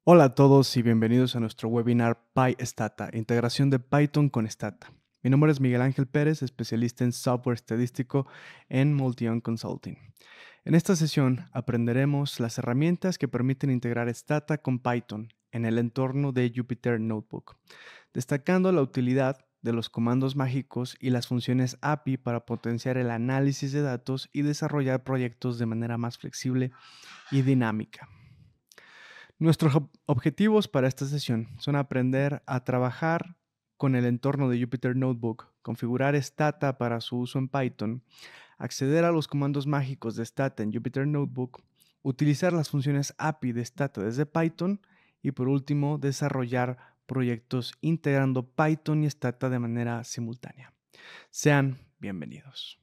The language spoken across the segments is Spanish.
Hola a todos y bienvenidos a nuestro webinar PyStata, integración de Python con Stata. Mi nombre es Miguel Ángel Pérez, especialista en software estadístico en Multion Consulting. En esta sesión aprenderemos las herramientas que permiten integrar Stata con Python en el entorno de Jupyter Notebook, destacando la utilidad de los comandos mágicos y las funciones API para potenciar el análisis de datos y desarrollar proyectos de manera más flexible y dinámica. Nuestros objetivos para esta sesión son aprender a trabajar con el entorno de Jupyter Notebook, configurar Stata para su uso en Python, acceder a los comandos mágicos de Stata en Jupyter Notebook, utilizar las funciones API de Stata desde Python y por último desarrollar proyectos integrando Python y Stata de manera simultánea. Sean bienvenidos.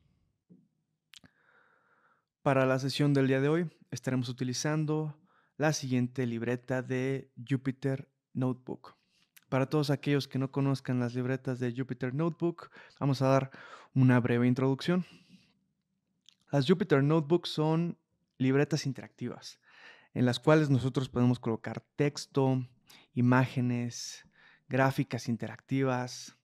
Para la sesión del día de hoy estaremos utilizando la siguiente libreta de Jupyter Notebook. Para todos aquellos que no conozcan las libretas de Jupyter Notebook, vamos a dar una breve introducción. Las Jupyter Notebook son libretas interactivas en las cuales nosotros podemos colocar texto, imágenes, gráficas interactivas,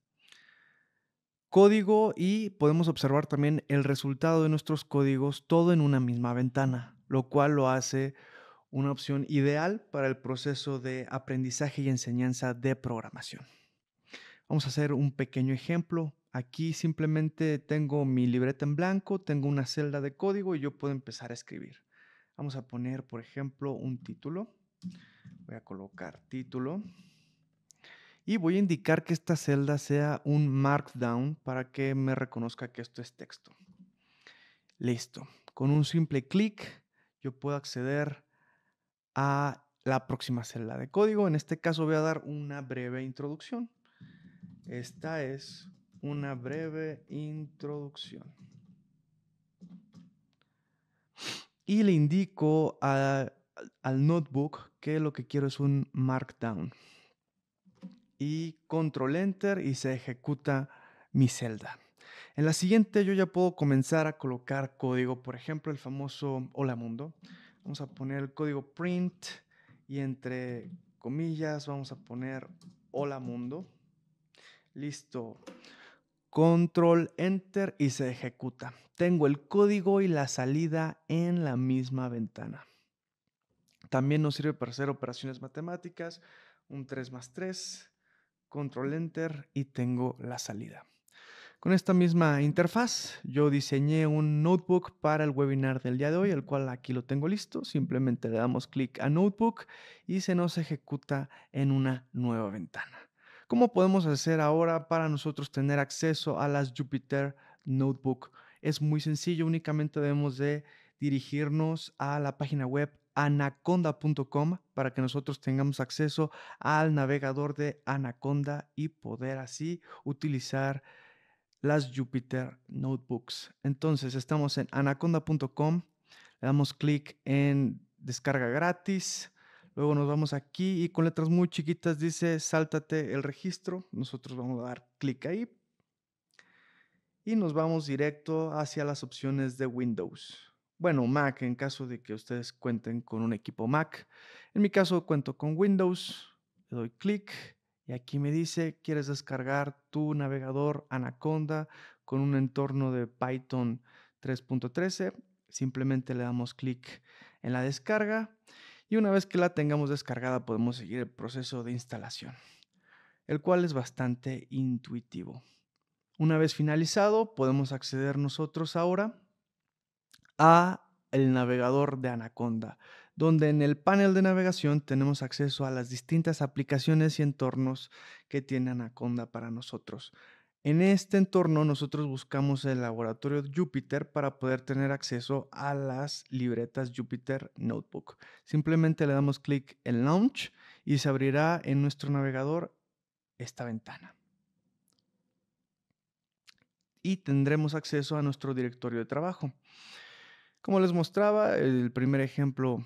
código y podemos observar también el resultado de nuestros códigos todo en una misma ventana, lo cual lo hace una opción ideal para el proceso de aprendizaje y enseñanza de programación. Vamos a hacer un pequeño ejemplo. Aquí simplemente tengo mi libreta en blanco, tengo una celda de código y yo puedo empezar a escribir. Vamos a poner, por ejemplo, un título. Voy a colocar título. Y voy a indicar que esta celda sea un Markdown para que me reconozca que esto es texto. Listo. Con un simple clic yo puedo acceder a la próxima celda de código. En este caso voy a dar una breve introducción. Esta es una breve introducción. Y le indico al notebook que lo que quiero es un Markdown. Y control enter y se ejecuta mi celda. En la siguiente yo ya puedo comenzar a colocar código, por ejemplo el famoso hola mundo. Vamos a poner el código print y entre comillas vamos a poner hola mundo. Listo. Control enter y se ejecuta. Tengo el código y la salida en la misma ventana. También nos sirve para hacer operaciones matemáticas. Un 3 más 3. Control enter y tengo la salida. Con esta misma interfaz, yo diseñé un notebook para el webinar del día de hoy, el cual aquí lo tengo listo. Simplemente le damos clic a Notebook y se nos ejecuta en una nueva ventana. ¿Cómo podemos hacer ahora para nosotros tener acceso a las Jupyter Notebook? Es muy sencillo, únicamente debemos de dirigirnos a la página web anaconda.com para que nosotros tengamos acceso al navegador de Anaconda y poder así utilizar las Jupyter Notebooks. Entonces estamos en anaconda.com, le damos clic en descarga gratis, luego nos vamos aquí y con letras muy chiquitas dice sáltate el registro. Nosotros vamos a dar clic ahí y nos vamos directo hacia las opciones de Windows. Bueno, Mac en caso de que ustedes cuenten con un equipo Mac. En mi caso cuento con Windows, le doy clic y aquí me dice, ¿quieres descargar tu navegador Anaconda con un entorno de Python 3.13? Simplemente le damos clic en la descarga y una vez que la tengamos descargada podemos seguir el proceso de instalación, el cual es bastante intuitivo. Una vez finalizado, podemos acceder nosotros ahora a el navegador de Anaconda, donde en el panel de navegación tenemos acceso a las distintas aplicaciones y entornos que tiene Anaconda para nosotros. En este entorno nosotros buscamos el laboratorio Jupyter para poder tener acceso a las libretas Jupyter Notebook. Simplemente le damos clic en Launch y se abrirá en nuestro navegador esta ventana. Y tendremos acceso a nuestro directorio de trabajo. Como les mostraba, el primer ejemplo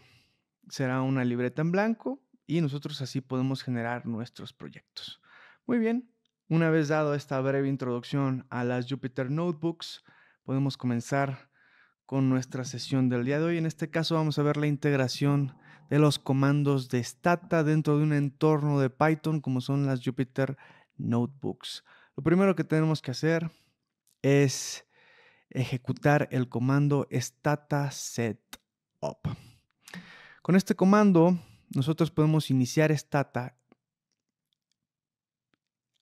será una libreta en blanco y nosotros así podemos generar nuestros proyectos. Muy bien, una vez dado esta breve introducción a las Jupyter Notebooks, podemos comenzar con nuestra sesión del día de hoy. En este caso vamos a ver la integración de los comandos de Stata dentro de un entorno de Python como son las Jupyter Notebooks. Lo primero que tenemos que hacer es ejecutar el comando stata setup. Con este comando nosotros podemos iniciar Stata,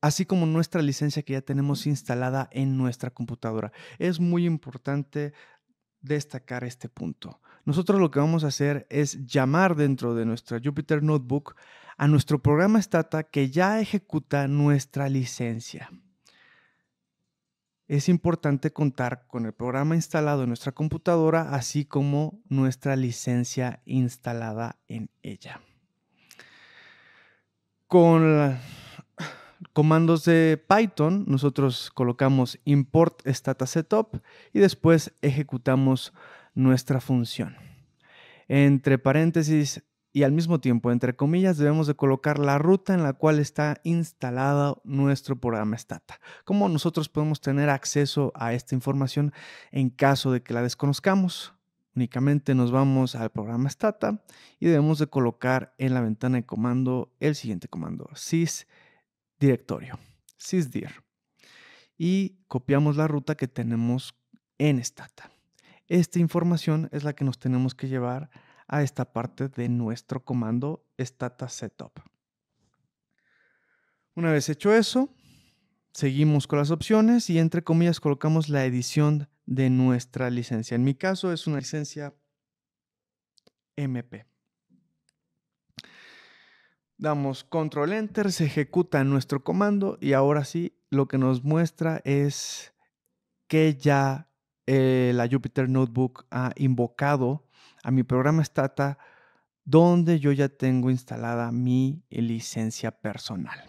así como nuestra licencia que ya tenemos instalada en nuestra computadora. Es muy importante destacar este punto. Nosotros lo que vamos a hacer es llamar dentro de nuestra Jupyter Notebook a nuestro programa Stata que ya ejecuta nuestra licencia. Es importante contar con el programa instalado en nuestra computadora, así como nuestra licencia instalada en ella. Con comandos de Python, nosotros colocamos import stata setup y después ejecutamos nuestra función. Entre paréntesis y al mismo tiempo, entre comillas, debemos de colocar la ruta en la cual está instalado nuestro programa Stata. ¿Cómo nosotros podemos tener acceso a esta información en caso de que la desconozcamos? Únicamente nos vamos al programa Stata y debemos de colocar en la ventana de comando el siguiente comando, sysdirectorio, sysdir, y copiamos la ruta que tenemos en Stata. Esta información es la que nos tenemos que llevar a esta parte de nuestro comando stata setup. Una vez hecho eso, seguimos con las opciones y entre comillas colocamos la edición de nuestra licencia. En mi caso es una licencia MP. Damos control enter, se ejecuta nuestro comando y ahora sí lo que nos muestra es que ya la Jupyter Notebook ha invocado a mi programa Stata donde yo ya tengo instalada mi licencia personal.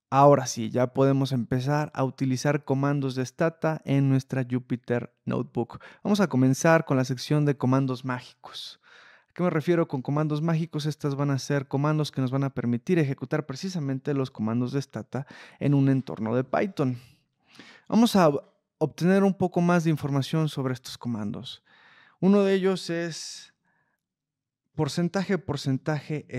Ahora sí, ya podemos empezar a utilizar comandos de Stata en nuestra Jupyter Notebook. Vamos a comenzar con la sección de comandos mágicos. ¿A qué me refiero con comandos mágicos? Estas van a ser comandos que nos van a permitir ejecutar precisamente los comandos de Stata en un entorno de Python. Vamos a obtener un poco más de información sobre estos comandos. Uno de ellos es porcentaje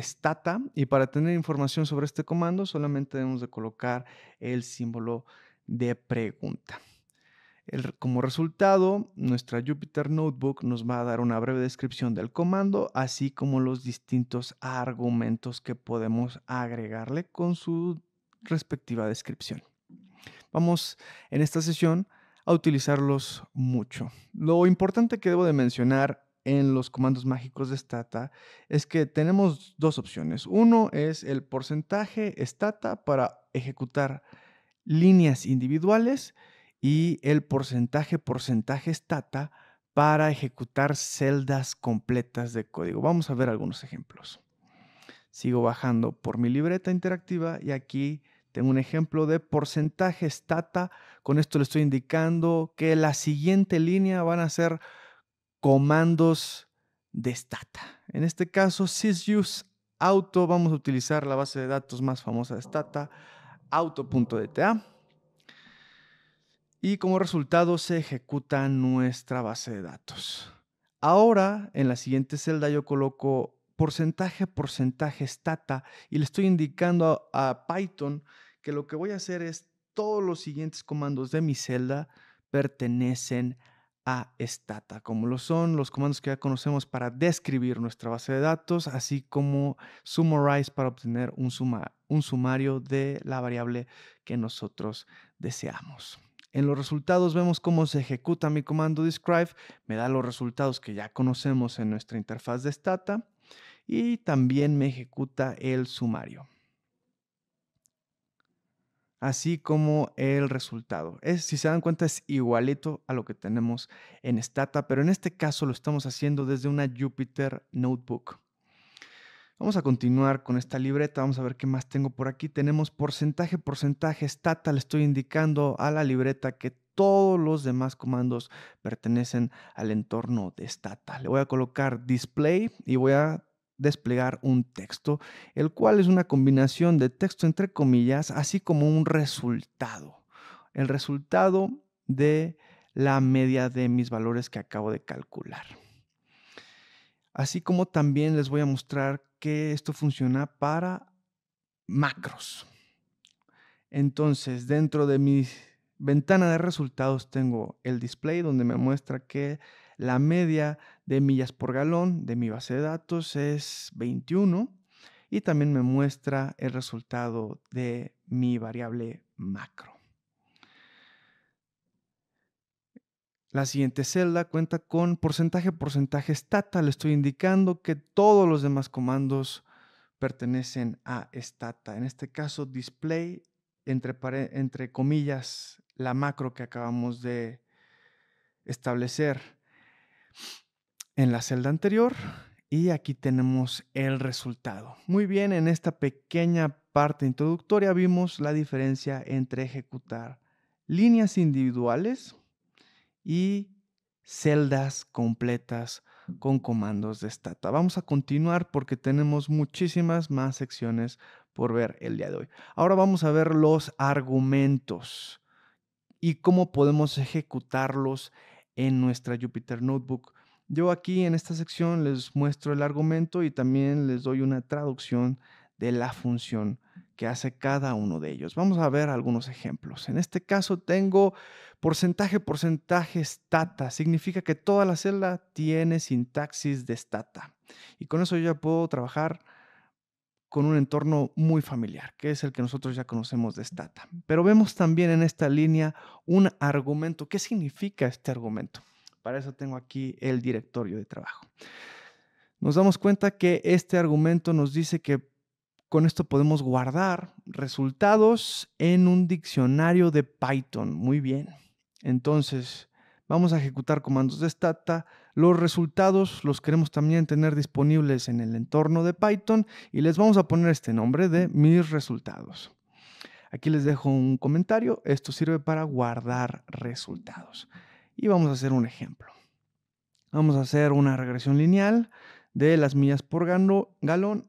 stata, y para tener información sobre este comando solamente debemos de colocar el símbolo de pregunta. Como resultado, nuestra Jupyter Notebook nos va a dar una breve descripción del comando, así como los distintos argumentos que podemos agregarle con su respectiva descripción. Vamos en esta sesión a utilizarlos mucho. Lo importante que debo de mencionar en los comandos mágicos de Stata es que tenemos dos opciones. Uno es el porcentaje Stata para ejecutar líneas individuales y el porcentaje Stata para ejecutar celdas completas de código. Vamos a ver algunos ejemplos. Sigo bajando por mi libreta interactiva y aquí tengo un ejemplo de porcentaje Stata. Con esto le estoy indicando que la siguiente línea van a ser comandos de Stata. En este caso, sysuse auto, vamos a utilizar la base de datos más famosa de Stata, auto.dta. Y como resultado se ejecuta nuestra base de datos. Ahora, en la siguiente celda yo coloco porcentaje Stata y le estoy indicando a Python que lo que voy a hacer es todos los siguientes comandos de mi celda pertenecen a Stata, como lo son los comandos que ya conocemos para describir nuestra base de datos, así como summarize para obtener un sumario de la variable que nosotros deseamos. En los resultados vemos cómo se ejecuta mi comando describe, me da los resultados que ya conocemos en nuestra interfaz de Stata y también me ejecuta el sumario, así como el resultado. Si se dan cuenta, es igualito a lo que tenemos en Stata, pero en este caso lo estamos haciendo desde una Jupyter Notebook. Vamos a continuar con esta libreta, vamos a ver qué más tengo por aquí. Tenemos porcentaje Stata, le estoy indicando a la libreta que todos los demás comandos pertenecen al entorno de Stata. Le voy a colocar display y voy a desplegar un texto, el cual es una combinación de texto entre comillas, así como un resultado. El resultado de la media de mis valores que acabo de calcular. así como también les voy a mostrar que esto funciona para macros. Entonces, dentro de mi ventana de resultados tengo el display donde me muestra que la media de millas por galón de mi base de datos es 21 y también me muestra el resultado de mi variable macro. La siguiente celda cuenta con porcentaje stata. Le estoy indicando que todos los demás comandos pertenecen a stata. En este caso, display, entre comillas, la macro que acabamos de establecer en la celda anterior. Y aquí tenemos el resultado. Muy bien, en esta pequeña parte introductoria vimos la diferencia entre ejecutar líneas individuales y celdas completas con comandos de stata. Vamos a continuar porque tenemos muchísimas más secciones por ver el día de hoy. Ahora vamos a ver los argumentos y cómo podemos ejecutarlos en nuestra Jupyter Notebook. Yo aquí en esta sección les muestro el argumento y también les doy una traducción de la función que hace cada uno de ellos. Vamos a ver algunos ejemplos. En este caso tengo porcentaje stata. Significa que toda la celda tiene sintaxis de stata. Y con eso yo ya puedo trabajar con un entorno muy familiar, que es el que nosotros ya conocemos de Stata. Pero vemos también en esta línea un argumento. ¿Qué significa este argumento? Para eso tengo aquí el directorio de trabajo. Nos damos cuenta que este argumento nos dice que con esto podemos guardar resultados en un diccionario de Python. Muy bien. Entonces, vamos a ejecutar comandos de stata. Los resultados los queremos también tener disponibles en el entorno de Python y les vamos a poner este nombre de mis resultados. Aquí les dejo un comentario. Esto sirve para guardar resultados. Y vamos a hacer un ejemplo. Vamos a hacer una regresión lineal de las millas por galón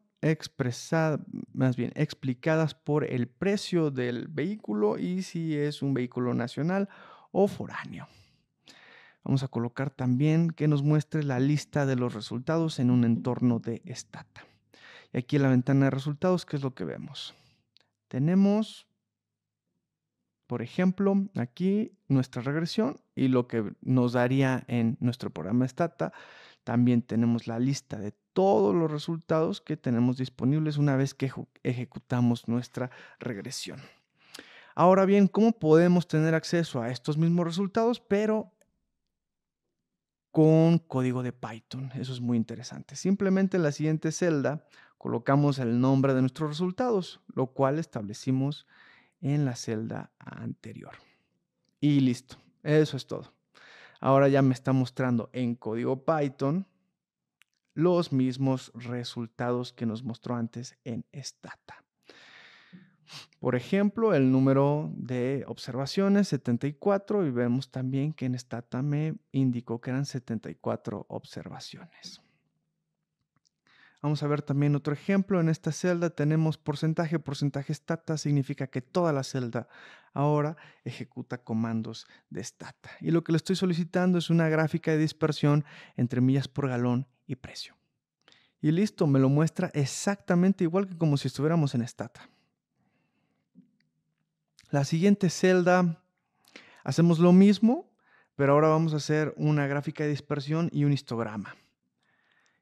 explicadas por el precio del vehículo y si es un vehículo nacional o foráneo. Vamos a colocar también que nos muestre la lista de los resultados en un entorno de stata. Y aquí en la ventana de resultados, ¿qué es lo que vemos? Tenemos, por ejemplo, aquí nuestra regresión y lo que nos daría en nuestro programa stata. También tenemos la lista de todos los resultados que tenemos disponibles una vez que ejecutamos nuestra regresión. Ahora bien, ¿cómo podemos tener acceso a estos mismos resultados, pero con código de Python? Eso es muy interesante. Simplemente en la siguiente celda colocamos el nombre de nuestros resultados, lo cual establecimos en la celda anterior. Y listo, eso es todo. Ahora ya me está mostrando en código Python los mismos resultados que nos mostró antes en stata. Por ejemplo, el número de observaciones, 74, y vemos también que en stata me indicó que eran 74 observaciones. Vamos a ver también otro ejemplo. En esta celda tenemos porcentaje stata, significa que toda la celda ahora ejecuta comandos de stata. Y lo que le estoy solicitando es una gráfica de dispersión entre millas por galón y precio. Y listo, me lo muestra exactamente igual que como si estuviéramos en stata. La siguiente celda, hacemos lo mismo, pero ahora vamos a hacer una gráfica de dispersión y un histograma.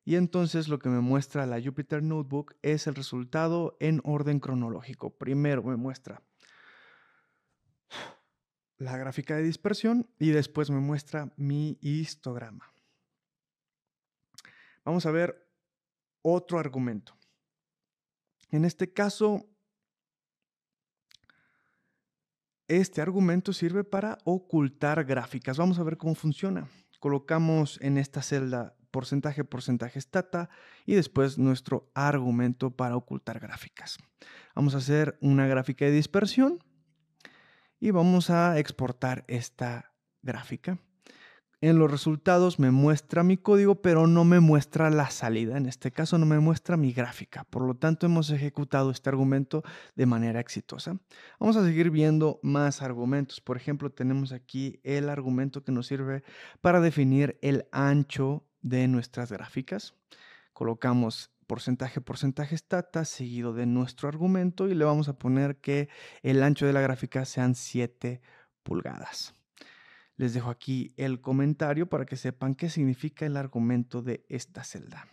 Y entonces lo que me muestra la Jupyter Notebook es el resultado en orden cronológico. Primero me muestra la gráfica de dispersión y después me muestra mi histograma. Vamos a ver otro argumento. En este caso, este argumento sirve para ocultar gráficas. Vamos a ver cómo funciona. Colocamos en esta celda porcentaje stata y después nuestro argumento para ocultar gráficas. Vamos a hacer una gráfica de dispersión y vamos a exportar esta gráfica. En los resultados me muestra mi código, pero no me muestra la salida. En este caso no me muestra mi gráfica. Por lo tanto, hemos ejecutado este argumento de manera exitosa. Vamos a seguir viendo más argumentos. Por ejemplo, tenemos aquí el argumento que nos sirve para definir el ancho de nuestras gráficas. Colocamos porcentaje stata seguido de nuestro argumento y le vamos a poner que el ancho de la gráfica sean 7 pulgadas. Les dejo aquí el comentario para que sepan qué significa el argumento de esta celda.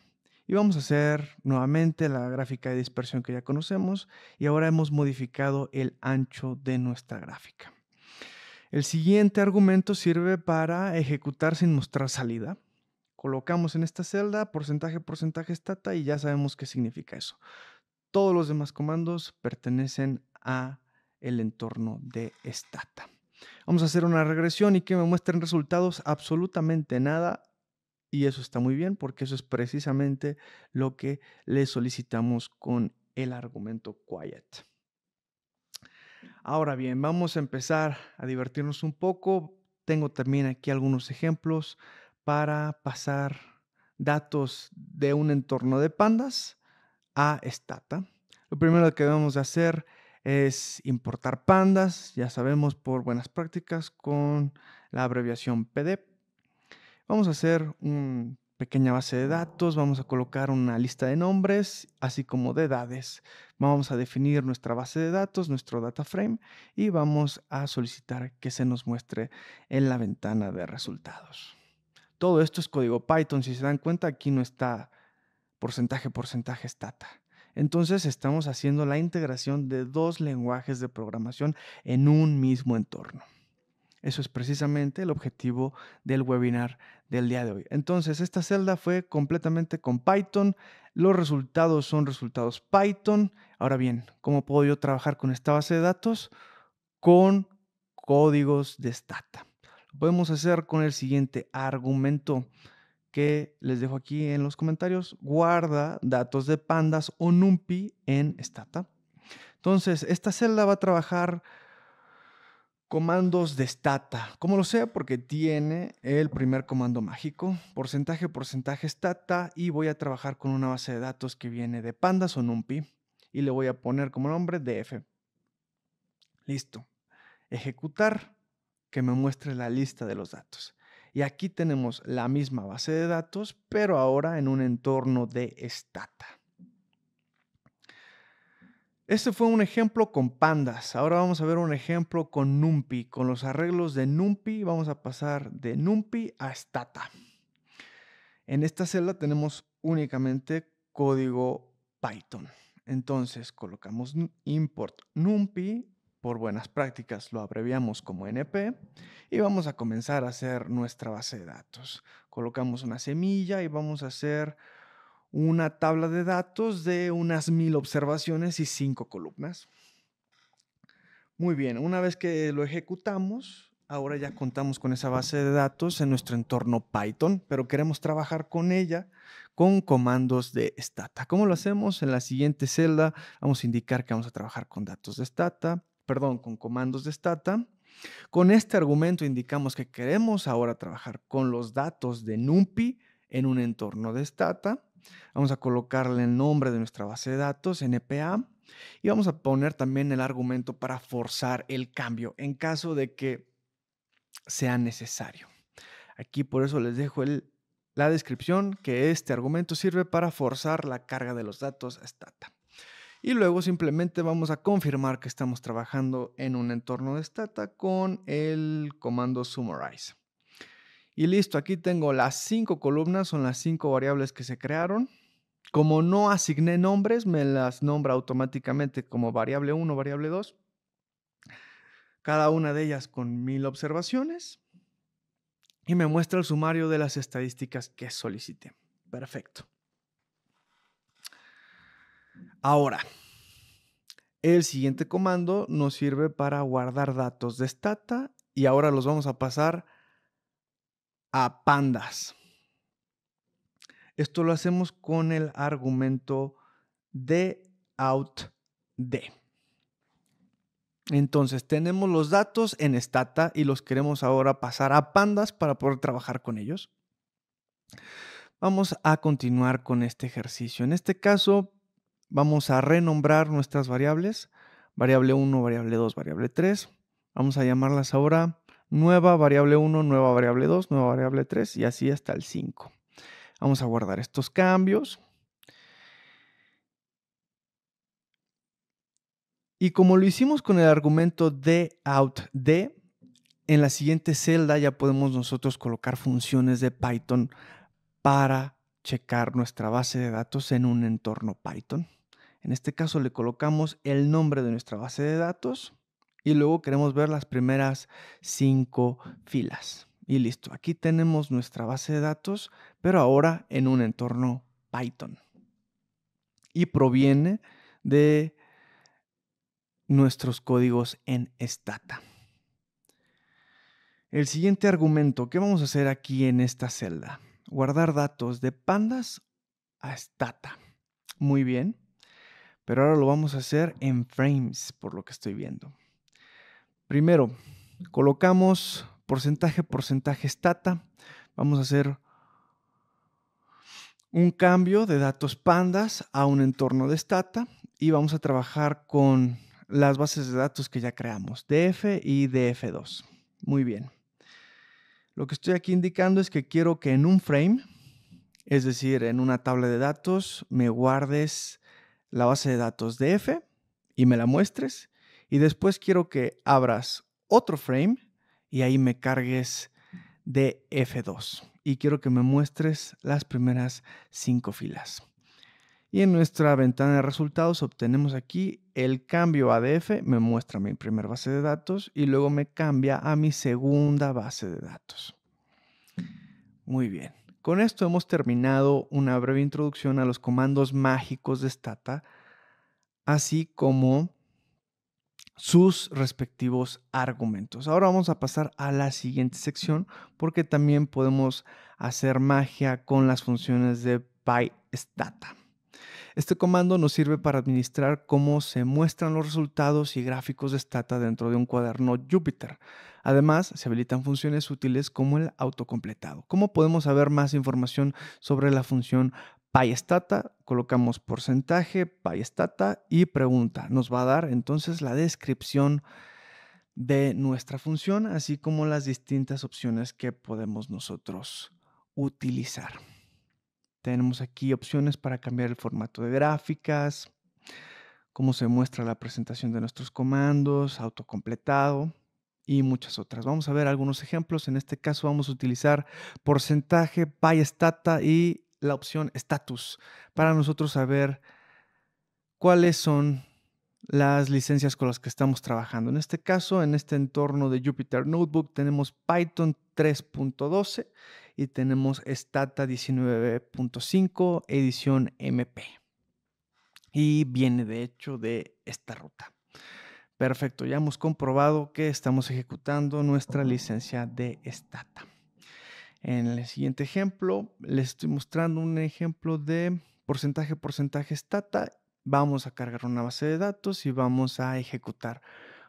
Y vamos a hacer nuevamente la gráfica de dispersión que ya conocemos y ahora hemos modificado el ancho de nuestra gráfica. El siguiente argumento sirve para ejecutar sin mostrar salida. Colocamos en esta celda porcentaje stata y ya sabemos qué significa eso. Todos los demás comandos pertenecen a el entorno de stata. Vamos a hacer una regresión y que me muestren resultados absolutamente nada. Y eso está muy bien porque eso es precisamente lo que le solicitamos con el argumento quiet. Ahora bien, vamos a empezar a divertirnos un poco. Tengo también aquí algunos ejemplos para pasar datos de un entorno de pandas a stata. Lo primero que debemos de hacer es importar pandas, ya sabemos por buenas prácticas, con la abreviación pdep. Vamos a hacer una pequeña base de datos, vamos a colocar una lista de nombres, así como de edades. Vamos a definir nuestra base de datos, nuestro data frame, y vamos a solicitar que se nos muestre en la ventana de resultados. Todo esto es código Python, si se dan cuenta aquí no está porcentaje stata. Entonces estamos haciendo la integración de dos lenguajes de programación en un mismo entorno. Eso es precisamente el objetivo del webinar del día de hoy. Entonces, esta celda fue completamente con Python. Los resultados son resultados Python. Ahora bien, ¿cómo puedo yo trabajar con esta base de datos? Con códigos de stata. Lo podemos hacer con el siguiente argumento que les dejo aquí en los comentarios. Guarda datos de pandas o NumPy en stata. Entonces, esta celda va a trabajar comandos de stata. ¿Cómo lo sé? Porque tiene el primer comando mágico, porcentaje stata, y voy a trabajar con una base de datos que viene de pandas o NumPy y le voy a poner como nombre df. Listo. Ejecutar, que me muestre la lista de los datos. Y aquí tenemos la misma base de datos, pero ahora en un entorno de stata. Este fue un ejemplo con pandas. Ahora vamos a ver un ejemplo con NumPy. Con los arreglos de NumPy vamos a pasar de NumPy a stata. En esta celda tenemos únicamente código Python. Entonces colocamos import NumPy. Por buenas prácticas lo abreviamos como NP y vamos a comenzar a hacer nuestra base de datos. Colocamos una semilla y vamos a hacer una tabla de datos de unas 1000 observaciones y 5 columnas. Muy bien, una vez que lo ejecutamos, ahora ya contamos con esa base de datos en nuestro entorno Python, pero queremos trabajar con ella con comandos de stata. ¿Cómo lo hacemos? En la siguiente celda vamos a indicar que vamos a trabajar con datos de stata, con comandos de stata. Con este argumento indicamos que queremos ahora trabajar con los datos de NumPy en un entorno de stata. Vamos a colocarle el nombre de nuestra base de datos, NPA, y vamos a poner también el argumento para forzar el cambio en caso de que sea necesario. Aquí por eso les dejo la descripción, que este argumento sirve para forzar la carga de los datos a stata. Y luego simplemente vamos a confirmar que estamos trabajando en un entorno de stata con el comando summarize. Y listo, aquí tengo las 5 columnas, son las 5 variables que se crearon. Como no asigné nombres, me las nombra automáticamente como variable 1, variable 2. Cada una de ellas con 1000 observaciones. Y me muestra el sumario de las estadísticas que solicité. Perfecto. Ahora, el siguiente comando nos sirve para guardar datos de stata y ahora los vamos a pasar a pandas. Esto lo hacemos con el argumento de outd. Entonces tenemos los datos en stata y los queremos ahora pasar a pandas para poder trabajar con ellos. Vamos a continuar con este ejercicio. En este caso vamos a renombrar nuestras variables. Variable 1, variable 2, variable 3. Vamos a llamarlas ahora nueva variable 1, nueva variable 2, nueva variable 3 y así hasta el 5. Vamos a guardar estos cambios. Y como lo hicimos con el argumento doutD, en la siguiente celda ya podemos nosotros colocar funciones de Python para checar nuestra base de datos en un entorno Python. En este caso le colocamos el nombre de nuestra base de datos y luego queremos ver las primeras 5 filas. Y listo, aquí tenemos nuestra base de datos, pero ahora en un entorno Python. Y proviene de nuestros códigos en Stata. El siguiente argumento, ¿qué vamos a hacer aquí en esta celda? Guardar datos de pandas a Stata. Muy bien, pero ahora lo vamos a hacer en frames, por lo que estoy viendo. Primero, colocamos porcentaje Stata. Vamos a hacer un cambio de datos pandas a un entorno de Stata y vamos a trabajar con las bases de datos que ya creamos, DF y DF2. Muy bien. Lo que estoy aquí indicando es que quiero que en un frame, es decir, en una tabla de datos, me guardes la base de datos DF y me la muestres. Y después quiero que abras otro frame y ahí me cargues DF2. Y quiero que me muestres las primeras 5 filas. Y en nuestra ventana de resultados obtenemos aquí el cambio a DF, me muestra mi primera base de datos y luego me cambia a mi segunda base de datos. Muy bien. Con esto hemos terminado una breve introducción a los comandos mágicos de Stata, así como sus respectivos argumentos. Ahora vamos a pasar a la siguiente sección porque también podemos hacer magia con las funciones de PyStata. Este comando nos sirve para administrar cómo se muestran los resultados y gráficos de Stata dentro de un cuaderno Jupyter. Además, se habilitan funciones útiles como el autocompletado. ¿Cómo podemos saber más información sobre la función PyStata? Colocamos porcentaje, PyStata y pregunta. Nos va a dar entonces la descripción de nuestra función, así como las distintas opciones que podemos nosotros utilizar. Tenemos aquí opciones para cambiar el formato de gráficas, cómo se muestra la presentación de nuestros comandos, autocompletado y muchas otras. Vamos a ver algunos ejemplos. En este caso vamos a utilizar porcentaje, PyStata y la opción status para nosotros saber cuáles son las licencias con las que estamos trabajando. En este caso, en este entorno de Jupyter Notebook, tenemos Python 3.12 y tenemos Stata 19.5 edición MP. Y viene de hecho de esta ruta. Perfecto, ya hemos comprobado que estamos ejecutando nuestra licencia de Stata. En el siguiente ejemplo, les estoy mostrando un ejemplo de porcentaje Stata. Vamos a cargar una base de datos y vamos a ejecutar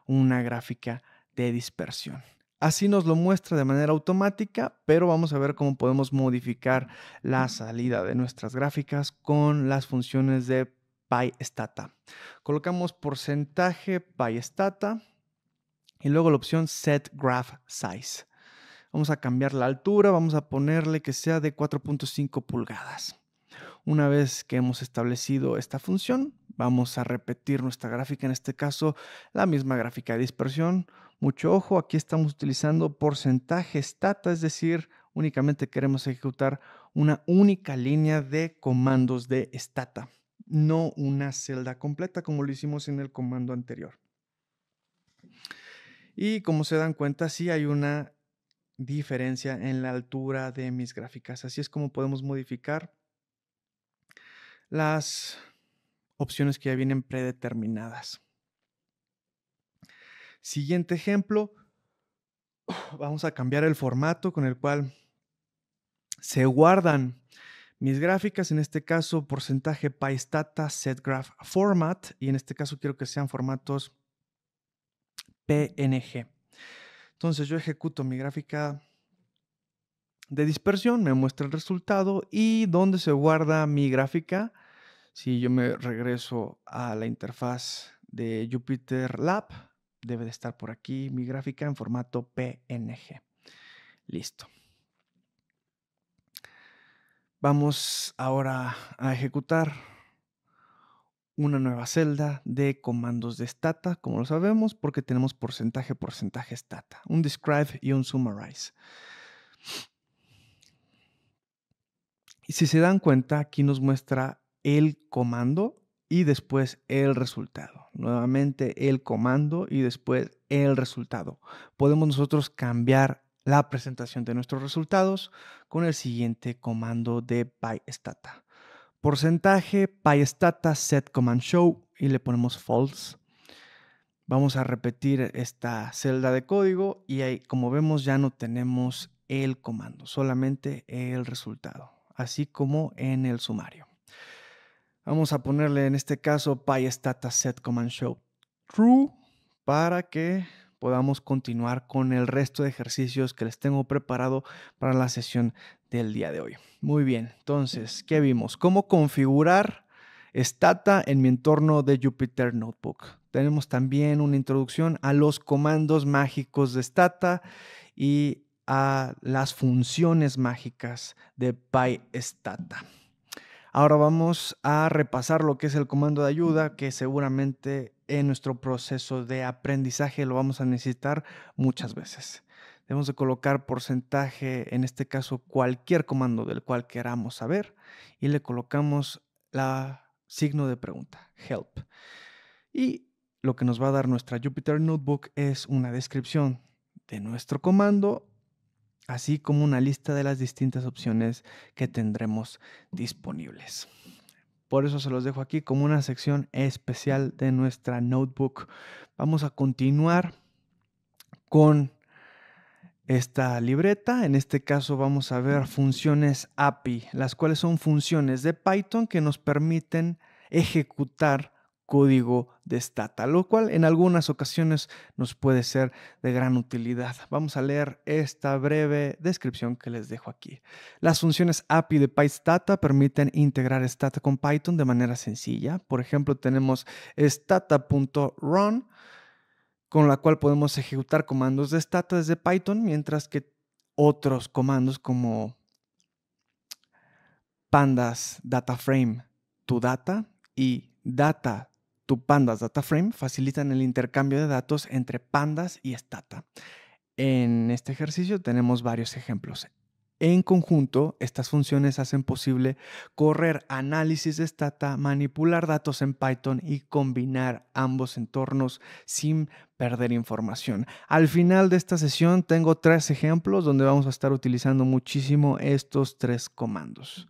una gráfica de dispersión. Así nos lo muestra de manera automática, pero vamos a ver cómo podemos modificar la salida de nuestras gráficas con las funciones de PyStata. Colocamos porcentaje PyStata y luego la opción Set Graph Size. Vamos a cambiar la altura, vamos a ponerle que sea de 4.5 pulgadas. Una vez que hemos establecido esta función, vamos a repetir nuestra gráfica, en este caso la misma gráfica de dispersión. Mucho ojo, aquí estamos utilizando porcentaje Stata, es decir, únicamente queremos ejecutar una única línea de comandos de Stata, no una celda completa como lo hicimos en el comando anterior. Y como se dan cuenta, sí hay una diferencia en la altura de mis gráficas. Así es como podemos modificar las opciones que ya vienen predeterminadas. Siguiente ejemplo, vamos a cambiar el formato con el cual se guardan mis gráficas, en este caso porcentaje PyStata setGraph format, y en este caso quiero que sean formatos PNG. Entonces yo ejecuto mi gráfica de dispersión, me muestra el resultado y dónde se guarda mi gráfica. Si yo me regreso a la interfaz de Jupyter Lab, debe de estar por aquí mi gráfica en formato PNG. Listo. Vamos ahora a ejecutar una nueva celda de comandos de stata, como lo sabemos, porque tenemos porcentaje stata, un describe y un summarize. Y si se dan cuenta, aquí nos muestra el comando y después el resultado. Nuevamente el comando y después el resultado. Podemos nosotros cambiar la presentación de nuestros resultados con el siguiente comando de PyStata. Porcentaje PyStata set command show y le ponemos false. Vamos a repetir esta celda de código y ahí, como vemos, ya no tenemos el comando, solamente el resultado, así como en el sumario. Vamos a ponerle en este caso PyStata set command show true para que podamos continuar con el resto de ejercicios que les tengo preparado para la sesión del día de hoy. Muy bien, entonces, ¿qué vimos? ¿Cómo configurar Stata en mi entorno de Jupyter Notebook? Tenemos también una introducción a los comandos mágicos de Stata y a las funciones mágicas de PyStata. Ahora vamos a repasar lo que es el comando de ayuda, que seguramente en nuestro proceso de aprendizaje lo vamos a necesitar muchas veces. Debemos de colocar porcentaje, en este caso cualquier comando del cual queramos saber, y le colocamos la signo de pregunta, help. Y lo que nos va a dar nuestra Jupyter Notebook es una descripción de nuestro comando, así como una lista de las distintas opciones que tendremos disponibles. Por eso se los dejo aquí como una sección especial de nuestra notebook. Vamos a continuar con esta libreta. En este caso vamos a ver funciones API, las cuales son funciones de Python que nos permiten ejecutar código de Stata, lo cual en algunas ocasiones nos puede ser de gran utilidad. Vamos a leer esta breve descripción que les dejo aquí. Las funciones API de PyStata permiten integrar Stata con Python de manera sencilla. Por ejemplo, tenemos stata.run, con la cual podemos ejecutar comandos de Stata desde Python, mientras que otros comandos como pandas dataframe to data y data to pandas dataframe facilitan el intercambio de datos entre pandas y Stata. En este ejercicio tenemos varios ejemplos. En conjunto, estas funciones hacen posible correr análisis de Stata, manipular datos en Python y combinar ambos entornos sin perder información. Al final de esta sesión tengo 3 ejemplos donde vamos a estar utilizando muchísimo estos 3 comandos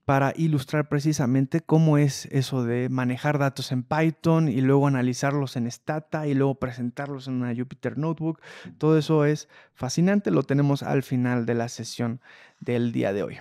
para ilustrar precisamente cómo es eso de manejar datos en Python y luego analizarlos en Stata y luego presentarlos en una Jupyter Notebook. Todo eso es fascinante, lo tenemos al final de la sesión del día de hoy.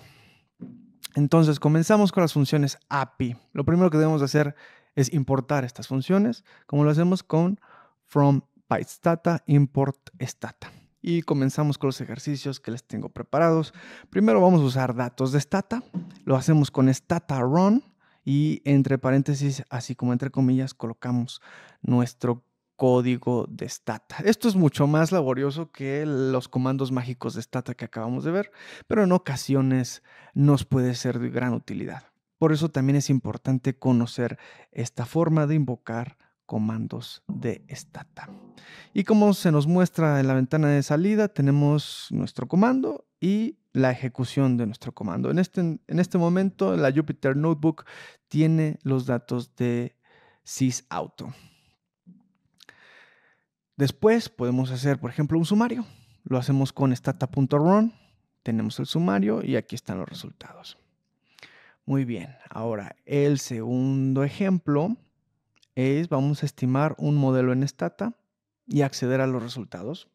Entonces, comenzamos con las funciones API. Lo primero que debemos hacer es importar estas funciones, como lo hacemos con from PyStata import Stata. Y comenzamos con los ejercicios que les tengo preparados. Primero vamos a usar datos de Stata. Lo hacemos con Stata run y entre paréntesis, así como entre comillas, colocamos nuestro código de Stata. Esto es mucho más laborioso que los comandos mágicos de Stata que acabamos de ver, pero en ocasiones nos puede ser de gran utilidad. Por eso también es importante conocer esta forma de invocar comandos de Stata. Y como se nos muestra en la ventana de salida, tenemos nuestro comando y la ejecución de nuestro comando. En este momento, la Jupyter Notebook tiene los datos de sysauto. Después podemos hacer, por ejemplo, un sumario. Lo hacemos con stata.run. Tenemos el sumario y aquí están los resultados. Muy bien, ahora el segundo ejemplo es, vamos a estimar un modelo en Stata y acceder a los resultados.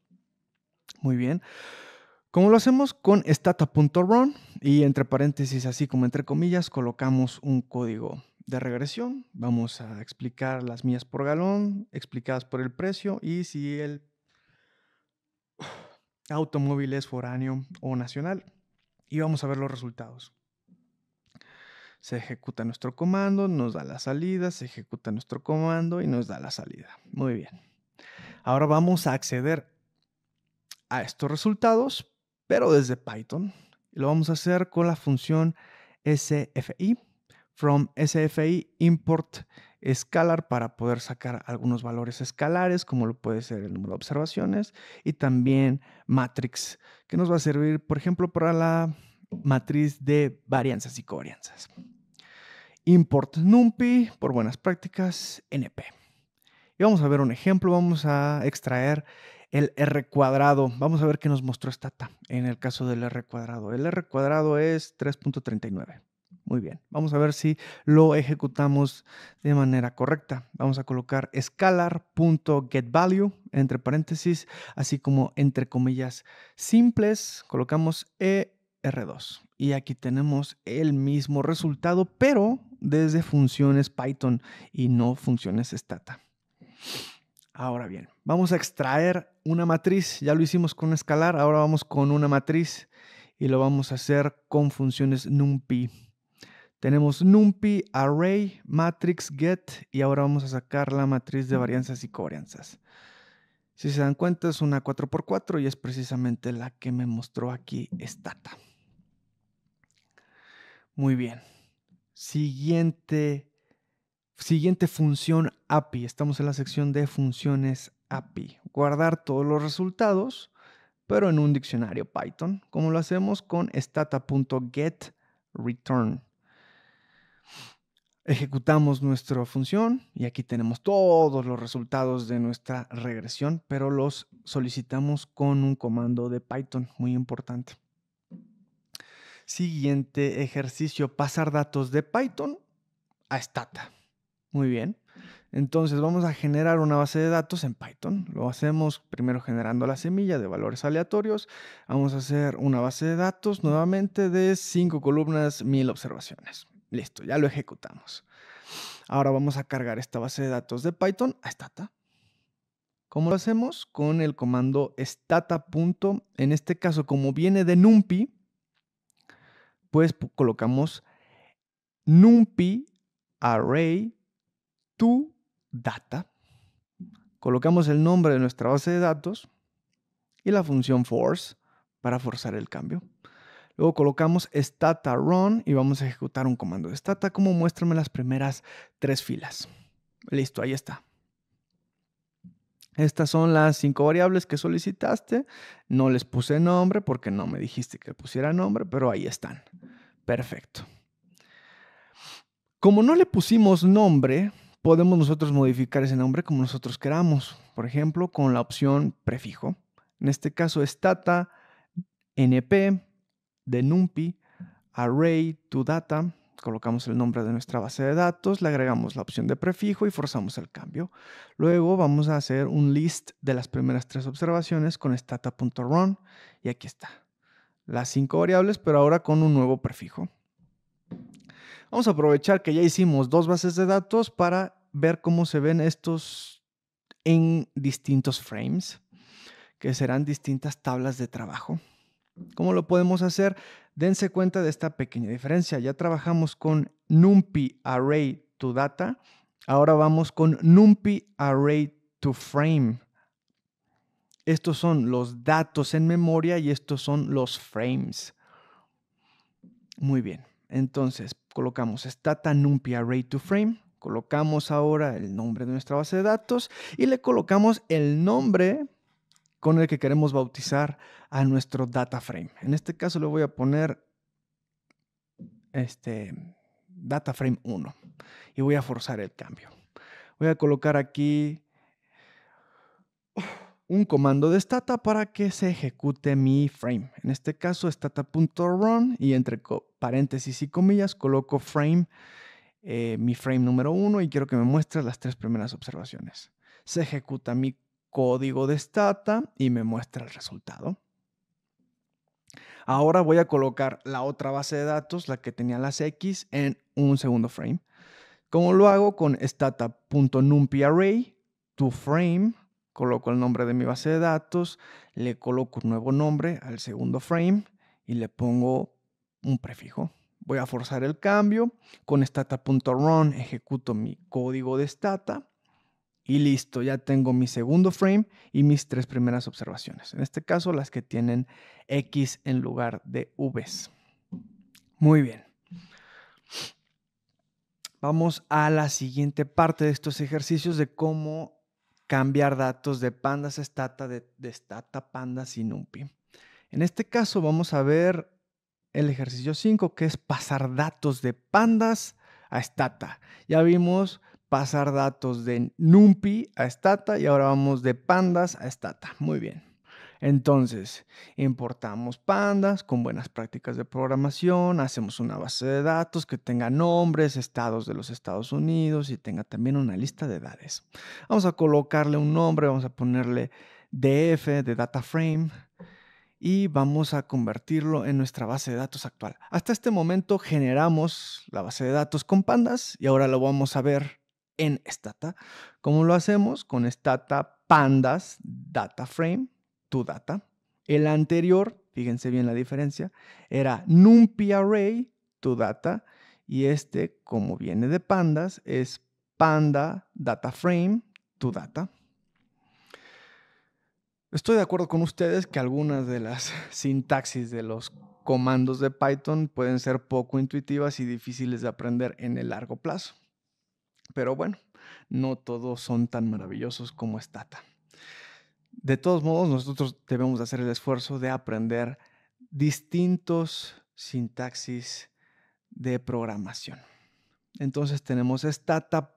Muy bien. Como lo hacemos con stata.run y entre paréntesis, así como entre comillas, colocamos un código de regresión. Vamos a explicar las millas por galón, explicadas por el precio y si el automóvil es foráneo o nacional. Y vamos a ver los resultados. Se ejecuta nuestro comando, nos da la salida, se ejecuta nuestro comando y nos da la salida. Muy bien. Ahora vamos a acceder a estos resultados, pero desde Python. Lo vamos a hacer con la función SFI. From SFI import scalar para poder sacar algunos valores escalares, como lo puede ser el número de observaciones, y también matrix, que nos va a servir, por ejemplo, para la matriz de varianzas y covarianzas. Import NumPy, por buenas prácticas, NP. Y vamos a ver un ejemplo, vamos a extraer el R cuadrado. Vamos a ver qué nos mostró Stata en el caso del R cuadrado. El R cuadrado es 3.39. Muy bien, vamos a ver si lo ejecutamos de manera correcta. Vamos a colocar scalar.getValue entre paréntesis, así como entre comillas simples, colocamos ER2. Y aquí tenemos el mismo resultado, pero desde funciones Python y no funciones Stata. Ahora bien, vamos a extraer una matriz. Ya lo hicimos con escalar, ahora vamos con una matriz y lo vamos a hacer con funciones NumPy. Tenemos NumPy, array, matrix, get y ahora vamos a sacar la matriz de varianzas y covarianzas. Si se dan cuenta es una 4x4 y es precisamente la que me mostró aquí Stata. Muy bien. Siguiente función API. Estamos en la sección de funciones API. Guardar todos los resultados, pero en un diccionario Python, como lo hacemos con stata.getReturn. Ejecutamos nuestra función y aquí tenemos todos los resultados de nuestra regresión, pero los solicitamos con un comando de Python, muy importante. Siguiente ejercicio, pasar datos de Python a Stata. Muy bien. Entonces vamos a generar una base de datos en Python. Lo hacemos primero generando la semilla de valores aleatorios. Vamos a hacer una base de datos nuevamente de 5 columnas, 1000 observaciones. Listo, ya lo ejecutamos. Ahora vamos a cargar esta base de datos de Python a Stata. ¿Cómo lo hacemos? Con el comando stata. En este caso, como viene de NumPy, pues colocamos NumPy array to data. Colocamos el nombre de nuestra base de datos y la función force para forzar el cambio. Luego colocamos stata run y vamos a ejecutar un comando de stata como muéstrame las primeras 3 filas. Listo, ahí está. Estas son las 5 variables que solicitaste. No les puse nombre porque no me dijiste que pusiera nombre, pero ahí están. Perfecto. Como no le pusimos nombre, podemos nosotros modificar ese nombre como nosotros queramos. Por ejemplo, con la opción prefijo. En este caso, stata np de NumPy array to data. Colocamos el nombre de nuestra base de datos, le agregamos la opción de prefijo y forzamos el cambio. Luego vamos a hacer un list de las primeras 3 observaciones con stata.run y aquí está. Las 5 variables, pero ahora con un nuevo prefijo. Vamos a aprovechar que ya hicimos 2 bases de datos para ver cómo se ven estos en distintos frames, que serán distintas tablas de trabajo. ¿Cómo lo podemos hacer? Dense cuenta de esta pequeña diferencia. Ya trabajamos con NumPy array to data. Ahora vamos con NumPy array to frame. Estos son los datos en memoria y estos son los frames. Muy bien. Entonces, colocamos stata NumPy array to frame. Colocamos ahora el nombre de nuestra base de datos y le colocamos el nombre con el que queremos bautizar a nuestro data frame. En este caso le voy a poner data frame 1 y voy a forzar el cambio. Voy a colocar aquí un comando de stata para que se ejecute mi frame. En este caso, stata.run y entre paréntesis y comillas coloco frame, mi frame número 1 y quiero que me muestre las 3 primeras observaciones. Se ejecuta mi código de stata y me muestra el resultado. Ahora voy a colocar la otra base de datos, la que tenía las X, en un segundo frame. ¿Cómo lo hago? Con stata.numpyArray to frame, coloco el nombre de mi base de datos, le coloco un nuevo nombre al segundo frame y le pongo un prefijo. Voy a forzar el cambio. Con stata.run ejecuto mi código de stata Y listo, ya tengo mi segundo frame y mis 3 primeras observaciones. En este caso, las que tienen X en lugar de Vs. Muy bien. Vamos a la siguiente parte de estos ejercicios de cómo cambiar datos de pandas a stata, de stata, pandas y numpy. En este caso vamos a ver el ejercicio 5, que es pasar datos de pandas a stata. Ya vimos pasar datos de numpy a stata y ahora vamos de pandas a stata. Muy bien. Entonces, importamos pandas con buenas prácticas de programación, hacemos una base de datos que tenga nombres, estados de los Estados Unidos y tenga también una lista de edades. Vamos a colocarle un nombre, vamos a ponerle DF, de Data Frame, y vamos a convertirlo en nuestra base de datos actual. Hasta este momento generamos la base de datos con pandas y ahora lo vamos a ver en stata. ¿Cómo lo hacemos? Con stata pandas data frame to data. El anterior, fíjense bien la diferencia, era numpy array to data y este, como viene de pandas, es panda data frame to data. Estoy de acuerdo con ustedes que algunas de las sintaxis de los comandos de Python pueden ser poco intuitivas y difíciles de aprender en el largo plazo. Pero bueno, no todos son tan maravillosos como stata. De todos modos, nosotros debemos hacer el esfuerzo de aprender distintos sintaxis de programación. Entonces tenemos stata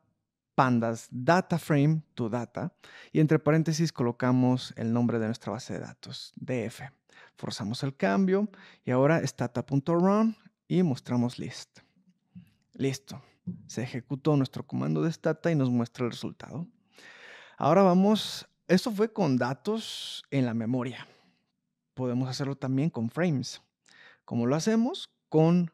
pandas data frame to data y entre paréntesis colocamos el nombre de nuestra base de datos, df. Forzamos el cambio y ahora stata.run y mostramos list. Listo. Se ejecutó nuestro comando de stata y nos muestra el resultado. Ahora vamos, esto fue con datos en la memoria. Podemos hacerlo también con frames. ¿Cómo lo hacemos? Con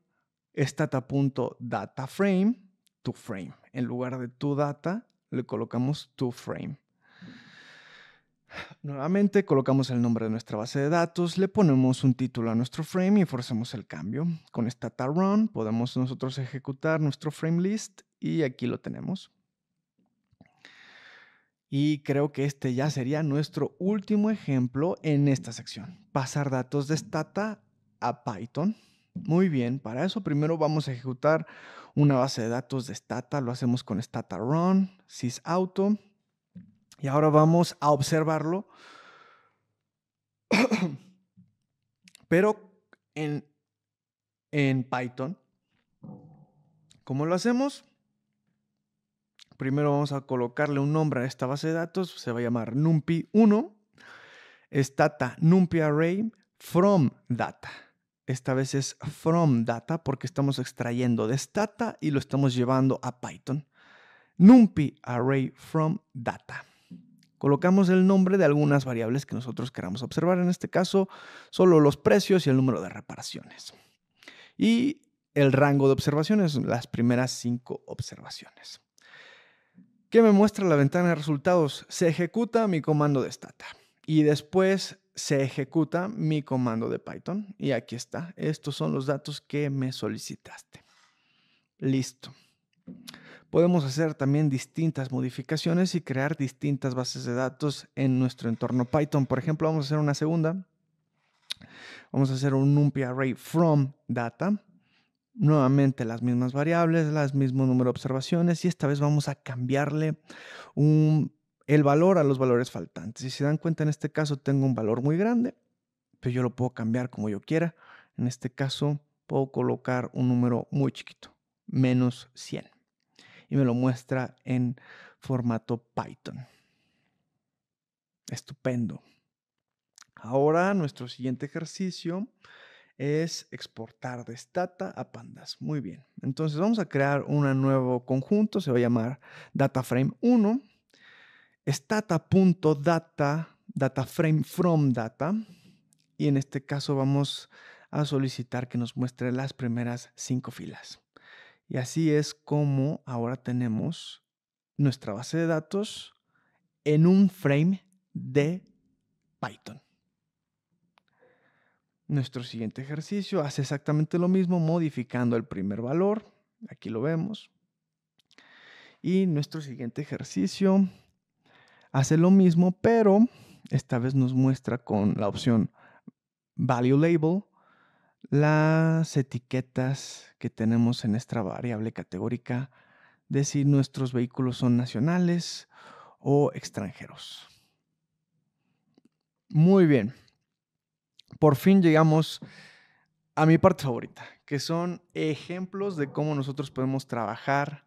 stata.dataframe to frame. En lugar de to data, le colocamos to frame. Nuevamente colocamos el nombre de nuestra base de datos, le ponemos un título a nuestro frame y forzamos el cambio. Con stata run podemos nosotros ejecutar nuestro frame list y aquí lo tenemos. Y creo que este ya sería nuestro último ejemplo en esta sección. Pasar datos de stata a Python. Muy bien, para eso primero vamos a ejecutar una base de datos de stata. Lo hacemos con stata run, sysauto. Y ahora vamos a observarlo, pero en Python. ¿Cómo lo hacemos? Primero vamos a colocarle un nombre a esta base de datos. Se va a llamar numpy1, stata numpy array from data. Esta vez es from data porque estamos extrayendo de stata y lo estamos llevando a Python. Numpy array from data. Colocamos el nombre de algunas variables que nosotros queramos observar. En este caso, solo los precios y el número de reparaciones. Y el rango de observaciones, las primeras 5 observaciones. ¿Qué me muestra la ventana de resultados? Se ejecuta mi comando de stata. Y después se ejecuta mi comando de Python. Y aquí está. Estos son los datos que me solicitaste. Listo. Podemos hacer también distintas modificaciones y crear distintas bases de datos en nuestro entorno Python. Por ejemplo, vamos a hacer una segunda. Vamos a hacer un numpy array from data. Nuevamente las mismas variables, el mismo número de observaciones y esta vez vamos a cambiarle el valor a los valores faltantes. Si se dan cuenta, en este caso tengo un valor muy grande, pero yo lo puedo cambiar como yo quiera. En este caso puedo colocar un número muy chiquito, menos 100. Y me lo muestra en formato Python. Estupendo. Ahora nuestro siguiente ejercicio es exportar de stata a pandas. Muy bien. Entonces vamos a crear un nuevo conjunto. Se va a llamar dataframe1. Stata.data, dataframe from data. Y en este caso vamos a solicitar que nos muestre las primeras 5 filas. Y así es como ahora tenemos nuestra base de datos en un frame de Python. Nuestro siguiente ejercicio hace exactamente lo mismo, modificando el primer valor. Aquí lo vemos. Y nuestro siguiente ejercicio hace lo mismo, pero esta vez nos muestra con la opción Value Label las etiquetas que tenemos en esta variable categórica de si nuestros vehículos son nacionales o extranjeros. Muy bien. Por fin llegamos a mi parte favorita, que son ejemplos de cómo nosotros podemos trabajar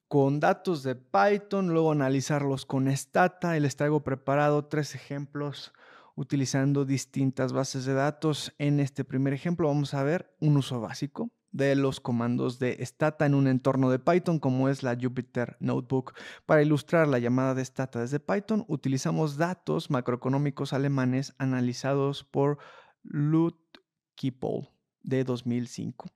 con datos de Python, luego analizarlos con Stata, y les traigo preparado 3 ejemplos utilizando distintas bases de datos. En este primer ejemplo vamos a ver un uso básico de los comandos de Stata en un entorno de Python como es la Jupyter Notebook. Para ilustrar la llamada de Stata desde Python, utilizamos datos macroeconómicos alemanes analizados por Lutkeepel de 2005.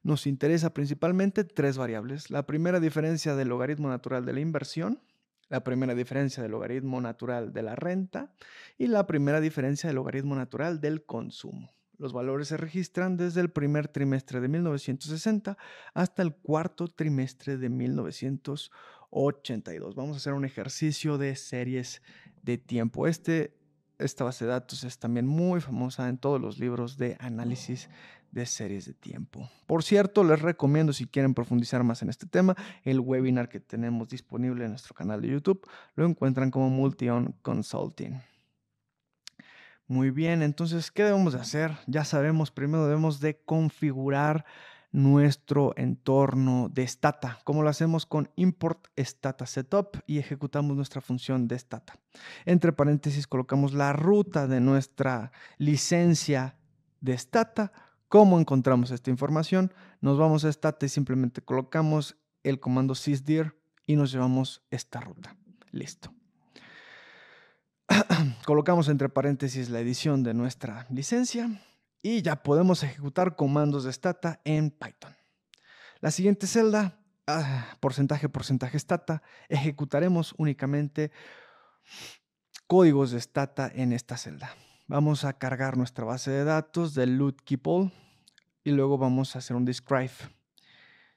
Nos interesa principalmente 3 variables. La primera diferencia del logaritmo natural de la inversión, la primera diferencia del logaritmo natural de la renta y la primera diferencia del logaritmo natural del consumo. Los valores se registran desde el primer trimestre de 1960 hasta el cuarto trimestre de 1982. Vamos a hacer un ejercicio de series de tiempo. Esta base de datos es también muy famosa en todos los libros de análisis de series de tiempo. Por cierto, les recomiendo, si quieren profundizar más en este tema, el webinar que tenemos disponible en nuestro canal de YouTube. Lo encuentran como Multion Consulting. Muy bien, entonces, ¿qué debemos de hacer? Ya sabemos, primero debemos de configurar nuestro entorno de Stata. ¿Cómo lo hacemos? Con import Stata Setup y ejecutamos nuestra función de Stata. Entre paréntesis colocamos la ruta de nuestra licencia de Stata. ¿Cómo encontramos esta información? Nos vamos a Stata y simplemente colocamos el comando sysdir y nos llevamos esta ruta. Listo. Colocamos entre paréntesis la edición de nuestra licencia y ya podemos ejecutar comandos de Stata en Python. La siguiente celda, porcentaje Stata, ejecutaremos únicamente códigos de Stata en esta celda. Vamos a cargar nuestra base de datos del Lutkeepel y luego vamos a hacer un describe.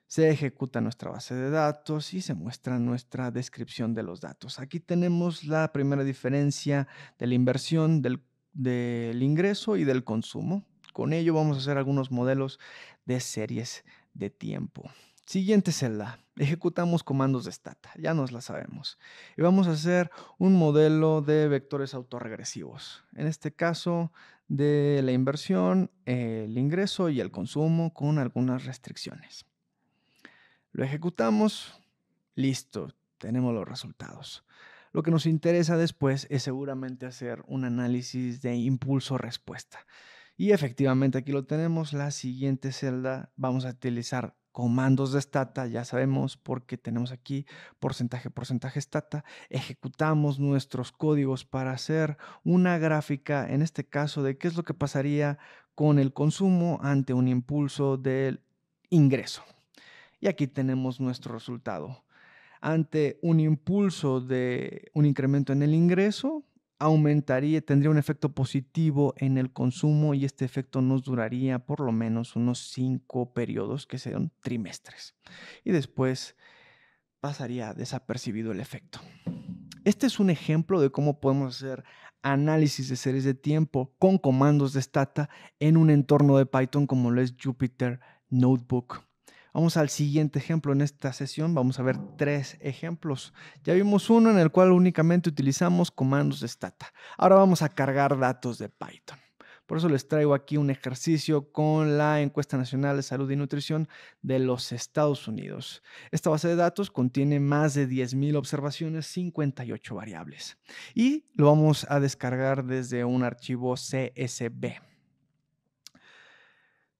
Se ejecuta nuestra base de datos y se muestra nuestra descripción de los datos. Aquí tenemos la primera diferencia de la inversión, del ingreso y del consumo. Con ello vamos a hacer algunos modelos de series de tiempo. Siguiente celda. Ejecutamos comandos de Stata. Ya nos la sabemos. Y vamos a hacer un modelo de vectores autorregresivos. En este caso, de la inversión, el ingreso y el consumo con algunas restricciones. Lo ejecutamos, listo, tenemos los resultados. Lo que nos interesa después es seguramente hacer un análisis de impulso-respuesta. Y efectivamente aquí lo tenemos, la siguiente celda vamos a utilizar comandos de Stata, ya sabemos porque tenemos aquí porcentaje Stata, ejecutamos nuestros códigos para hacer una gráfica, en este caso de qué es lo que pasaría con el consumo ante un impulso del ingreso. Y aquí tenemos nuestro resultado. Ante un impulso de un incremento en el ingreso, tendría un efecto positivo en el consumo y este efecto nos duraría por lo menos unos 5 periodos, que serían trimestres. Y después pasaría desapercibido el efecto. Este es un ejemplo de cómo podemos hacer análisis de series de tiempo con comandos de Stata en un entorno de Python como lo es Jupyter Notebook. Vamos al siguiente ejemplo. En esta sesión vamos a ver 3 ejemplos. Ya vimos uno en el cual únicamente utilizamos comandos de Stata. Ahora vamos a cargar datos de Python. Por eso les traigo aquí un ejercicio con la Encuesta Nacional de Salud y Nutrición de los Estados Unidos. Esta base de datos contiene más de 10,000 observaciones, 58 variables. Y lo vamos a descargar desde un archivo CSV.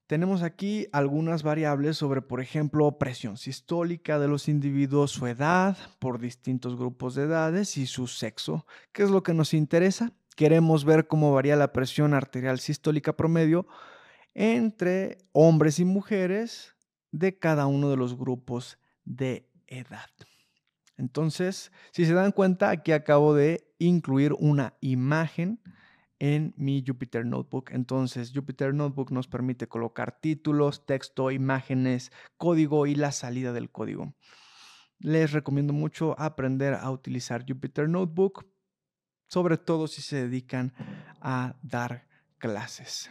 Tenemos aquí algunas variables sobre, por ejemplo, presión sistólica de los individuos, su edad, por distintos grupos de edades y su sexo. ¿Qué es lo que nos interesa? Queremos ver cómo varía la presión arterial sistólica promedio entre hombres y mujeres de cada uno de los grupos de edad. Entonces, si se dan cuenta, aquí acabo de incluir una imagen en mi Jupyter Notebook. Entonces, Jupyter Notebook nos permite colocar títulos, texto, imágenes, código y la salida del código. Les recomiendo mucho aprender a utilizar Jupyter Notebook, sobre todo si se dedican a dar clases.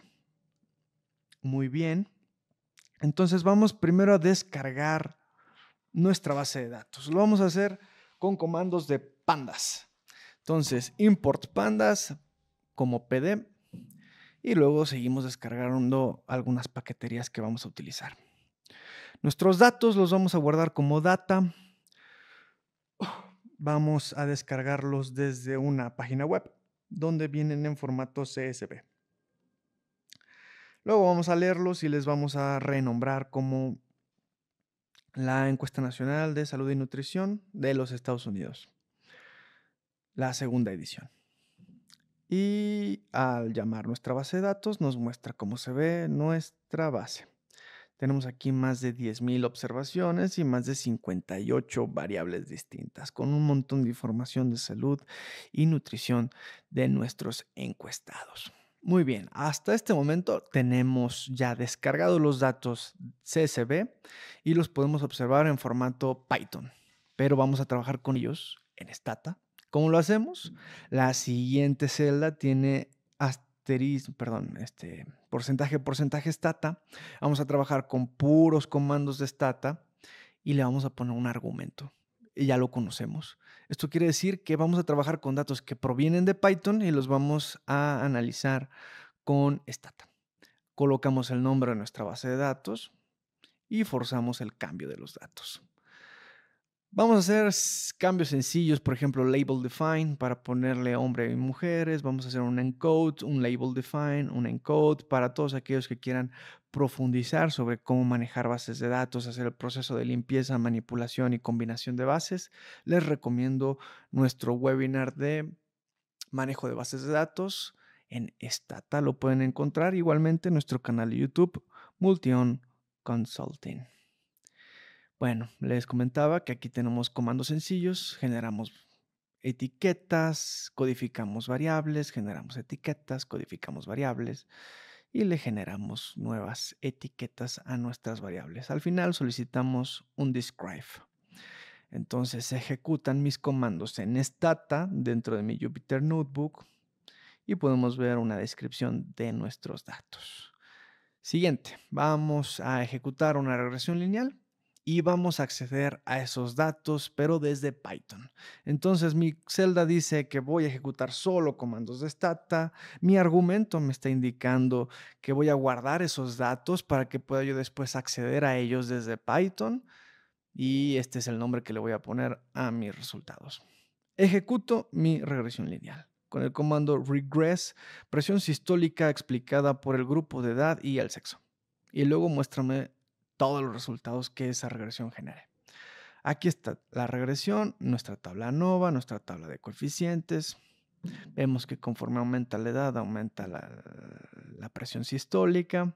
Muy bien. Entonces vamos primero a descargar nuestra base de datos. Lo vamos a hacer con comandos de pandas. Entonces, import pandas como PD y luego seguimos descargando algunas paqueterías que vamos a utilizar. Nuestros datos los vamos a guardar como data. Vamos a descargarlos desde una página web donde vienen en formato CSV. Luego vamos a leerlos y les vamos a renombrar como la Encuesta Nacional de Salud y Nutrición de los Estados Unidos, la segunda edición. Y al llamar nuestra base de datos nos muestra cómo se ve nuestra base. Tenemos aquí más de 10,000 observaciones y más de 58 variables distintas, con un montón de información de salud y nutrición de nuestros encuestados. Muy bien, hasta este momento tenemos ya descargados los datos CSV y los podemos observar en formato Python, pero vamos a trabajar con ellos en Stata. ¿Cómo lo hacemos? La siguiente celda tiene porcentaje Stata. Vamos a trabajar con puros comandos de Stata y le vamos a poner un argumento. Y ya lo conocemos. Esto quiere decir que vamos a trabajar con datos que provienen de Python y los vamos a analizar con Stata. Colocamos el nombre de nuestra base de datos y forzamos el cambio de los datos. Vamos a hacer cambios sencillos, por ejemplo, label define para ponerle hombre y mujeres. Vamos a hacer un encode, un label define, un encode para todos aquellos que quieran profundizar sobre cómo manejar bases de datos, hacer el proceso de limpieza, manipulación y combinación de bases. Les recomiendo nuestro webinar de manejo de bases de datos en Stata. Lo pueden encontrar igualmente en nuestro canal de YouTube, Multion Consulting. Bueno, les comentaba que aquí tenemos comandos sencillos, generamos etiquetas, codificamos variables, generamos etiquetas, codificamos variables y le generamos nuevas etiquetas a nuestras variables. Al final solicitamos un describe. Entonces se ejecutan mis comandos en Stata dentro de mi Jupyter Notebook y podemos ver una descripción de nuestros datos. Siguiente, vamos a ejecutar una regresión lineal y vamos a acceder a esos datos, pero desde Python. Entonces mi celda dice que voy a ejecutar solo comandos de Stata. Mi argumento me está indicando que voy a guardar esos datos para que pueda yo después acceder a ellos desde Python. Y este es el nombre que le voy a poner a mis resultados. Ejecuto mi regresión lineal con el comando regress, presión sistólica explicada por el grupo de edad y el sexo. Y luego muéstrame todos los resultados que esa regresión genere. Aquí está la regresión, nuestra tabla ANOVA, nuestra tabla de coeficientes. Vemos que conforme aumenta la edad, aumenta la presión sistólica.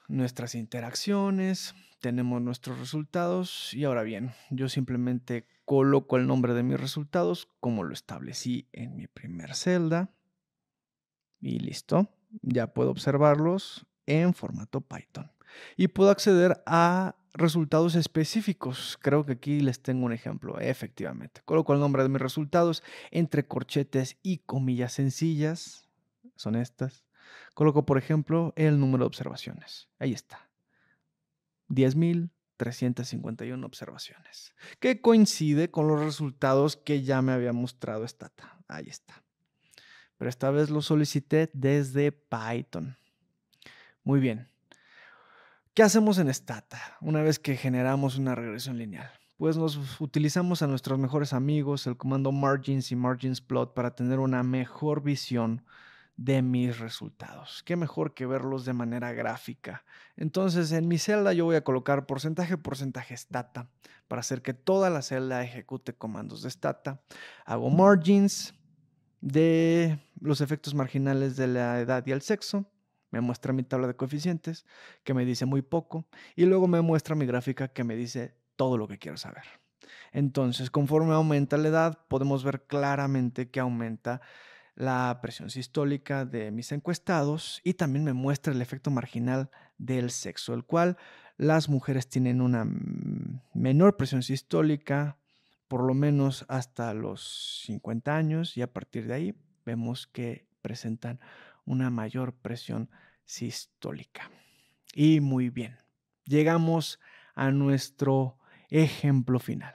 Nuestras interacciones, tenemos nuestros resultados y ahora bien, yo simplemente coloco el nombre de mis resultados como lo establecí en mi primer celda y listo, ya puedo observarlos en formato Python y puedo acceder a resultados específicos. Creo que aquí les tengo un ejemplo, efectivamente. Coloco el nombre de mis resultados entre corchetes y comillas sencillas, son estas. Coloco, por ejemplo, el número de observaciones. Ahí está. 10,351 observaciones, que coincide con los resultados que ya me había mostrado Stata. Ahí está. Pero esta vez lo solicité desde Python. Muy bien. ¿Qué hacemos en Stata una vez que generamos una regresión lineal? Pues nos utilizamos a nuestros mejores amigos, el comando margins y marginsplot para tener una mejor visión de mis resultados. Qué mejor que verlos de manera gráfica. Entonces en mi celda yo voy a colocar porcentaje Stata para hacer que toda la celda ejecute comandos de Stata. Hago margins de los efectos marginales de la edad y el sexo. Me muestra mi tabla de coeficientes que me dice muy poco y luego me muestra mi gráfica que me dice todo lo que quiero saber. Entonces, conforme aumenta la edad, podemos ver claramente que aumenta la presión sistólica de mis encuestados y también me muestra el efecto marginal del sexo, el cual las mujeres tienen una menor presión sistólica, por lo menos hasta los 50 años, y a partir de ahí vemos que presentan una mayor presión sistólica. Y muy bien, llegamos a nuestro ejemplo final.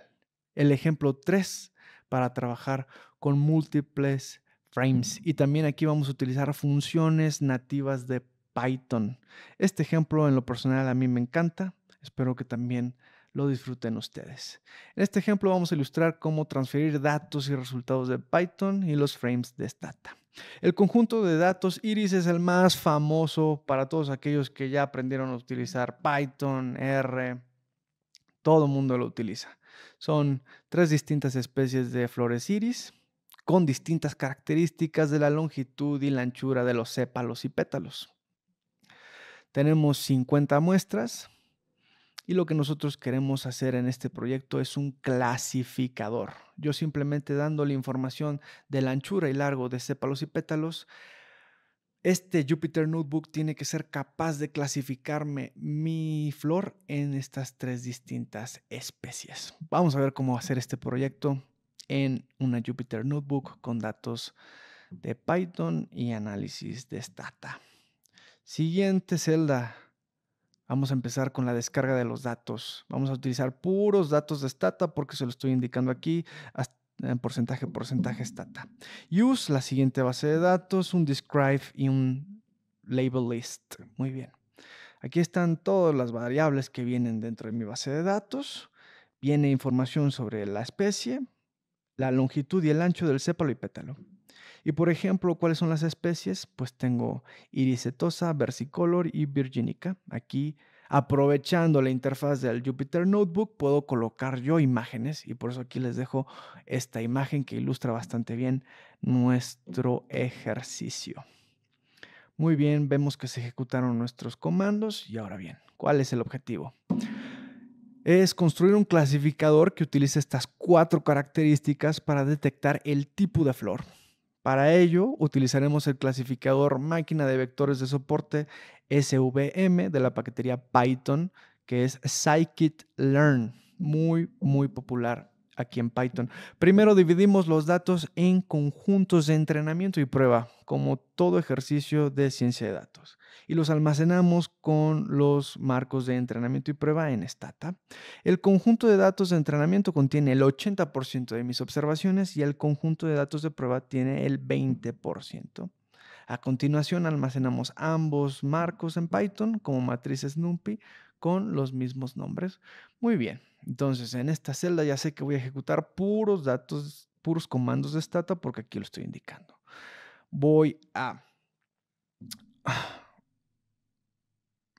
El ejemplo 3 para trabajar con múltiples frames. Y también aquí vamos a utilizar funciones nativas de Python. Este ejemplo en lo personal a mí me encanta. Espero que también lo disfruten ustedes. En este ejemplo vamos a ilustrar cómo transferir datos y resultados de Python y los frames de Stata. El conjunto de datos Iris es el más famoso para todos aquellos que ya aprendieron a utilizar Python, R. Todo el mundo lo utiliza. Son 3 distintas especies de flores iris con distintas características de la longitud y la anchura de los sépalos y pétalos. Tenemos 50 muestras y lo que nosotros queremos hacer en este proyecto es un clasificador. Yo simplemente dándole información de la anchura y largo de sépalos y pétalos, este Jupyter Notebook tiene que ser capaz de clasificarme mi flor en estas 3 distintas especies. Vamos a ver cómo hacer este proyecto en una Jupyter Notebook con datos de Python y análisis de Stata. Siguiente celda. Vamos a empezar con la descarga de los datos. Vamos a utilizar puros datos de Stata porque se lo estoy indicando aquí en porcentaje Stata. Use la siguiente base de datos, un describe y un label list. Muy bien. Aquí están todas las variables que vienen dentro de mi base de datos. Viene información sobre la especie, la longitud y el ancho del sépalo y pétalo. Y por ejemplo, ¿cuáles son las especies? Pues tengo iris setosa, versicolor y virginica. Aquí, aprovechando la interfaz del Jupyter Notebook, puedo colocar yo imágenes y por eso aquí les dejo esta imagen que ilustra bastante bien nuestro ejercicio. Muy bien, vemos que se ejecutaron nuestros comandos y ahora bien, ¿cuál es el objetivo? Es construir un clasificador que utilice estas 4 características para detectar el tipo de flor. Para ello, utilizaremos el clasificador máquina de vectores de soporte SVM de la paquetería Python, que es scikit-learn, muy popular aquí en Python. Primero dividimos los datos en conjuntos de entrenamiento y prueba, como todo ejercicio de ciencia de datos, y los almacenamos con los marcos de entrenamiento y prueba en Stata. El conjunto de datos de entrenamiento contiene el 80% de mis observaciones y el conjunto de datos de prueba tiene el 20%. A continuación almacenamos ambos marcos en Python como matrices NumPy con los mismos nombres. Muy bien, entonces en esta celda ya sé que voy a ejecutar puros datos, puros comandos de Stata porque aquí lo estoy indicando. Voy a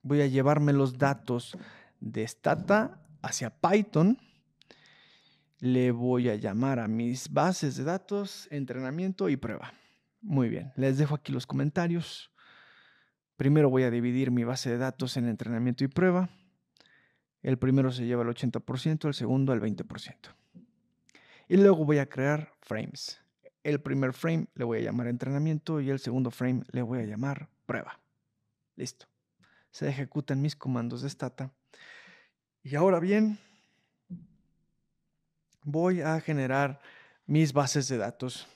llevarme los datos de Stata hacia Python. Le voy a llamar a mis bases de datos, entrenamiento y prueba. Muy bien, les dejo aquí los comentarios. Primero voy a dividir mi base de datos en entrenamiento y prueba. El primero se lleva el 80%, el segundo el 20%. Y luego voy a crear frames. El primer frame le voy a llamar entrenamiento y el segundo frame le voy a llamar prueba. Listo. Se ejecutan mis comandos de Stata. Y ahora bien, voy a generar mis bases de datos.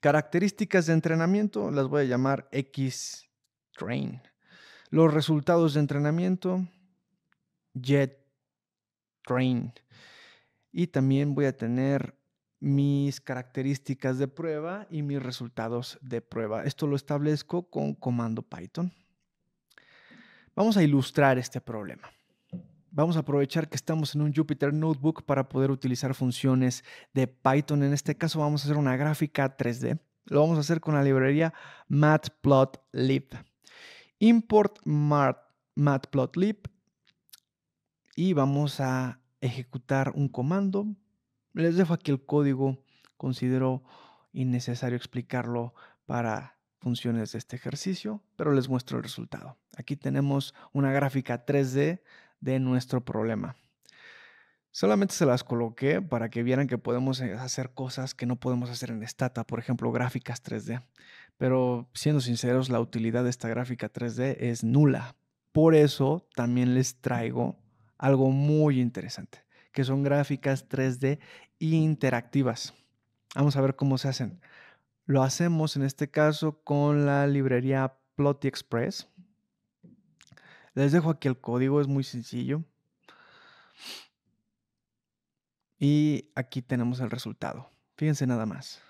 Características de entrenamiento las voy a llamar XTrain. Los resultados de entrenamiento, JetTrain. Y también voy a tener mis características de prueba y mis resultados de prueba. Esto lo establezco con comando Python. Vamos a ilustrar este problema. Vamos a aprovechar que estamos en un Jupyter Notebook para poder utilizar funciones de Python. En este caso vamos a hacer una gráfica 3D. Lo vamos a hacer con la librería matplotlib. Import matplotlib y vamos a ejecutar un comando. Les dejo aquí el código. Considero innecesario explicarlo para funciones de este ejercicio, pero les muestro el resultado. Aquí tenemos una gráfica 3D de nuestro problema. Solamente se las coloqué para que vieran que podemos hacer cosas que no podemos hacer en Stata, por ejemplo, gráficas 3D. Pero siendo sinceros, la utilidad de esta gráfica 3D es nula. Por eso también les traigo algo muy interesante, que son gráficas 3D interactivas. Vamos a ver cómo se hacen. Lo hacemos en este caso con la librería Plotly Express. Les dejo aquí el código, es muy sencillo. Y aquí tenemos el resultado. Fíjense nada más.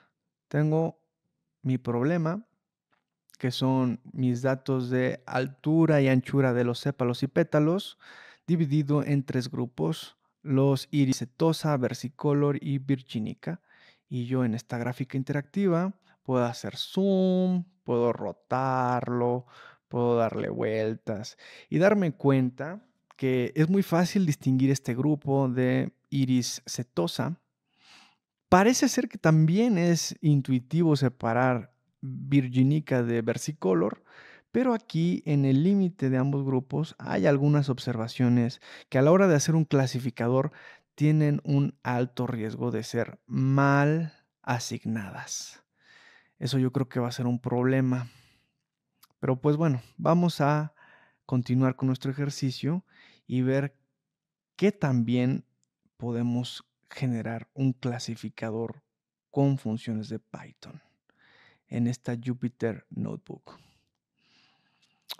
Tengo mi problema, que son mis datos de altura y anchura de los sépalos y pétalos, dividido en 3 grupos, los iris setosa, versicolor y virginica. Y yo en esta gráfica interactiva puedo hacer zoom, puedo rotarlo, puedo darle vueltas y darme cuenta que es muy fácil distinguir este grupo de iris setosa. Parece ser que también es intuitivo separar Virginica de Versicolor, pero aquí en el límite de ambos grupos hay algunas observaciones que a la hora de hacer un clasificador tienen un alto riesgo de ser mal asignadas. Eso yo creo que va a ser un problema. Pero pues bueno, vamos a continuar con nuestro ejercicio y ver qué también podemos generar un clasificador con funciones de Python en esta Jupyter Notebook.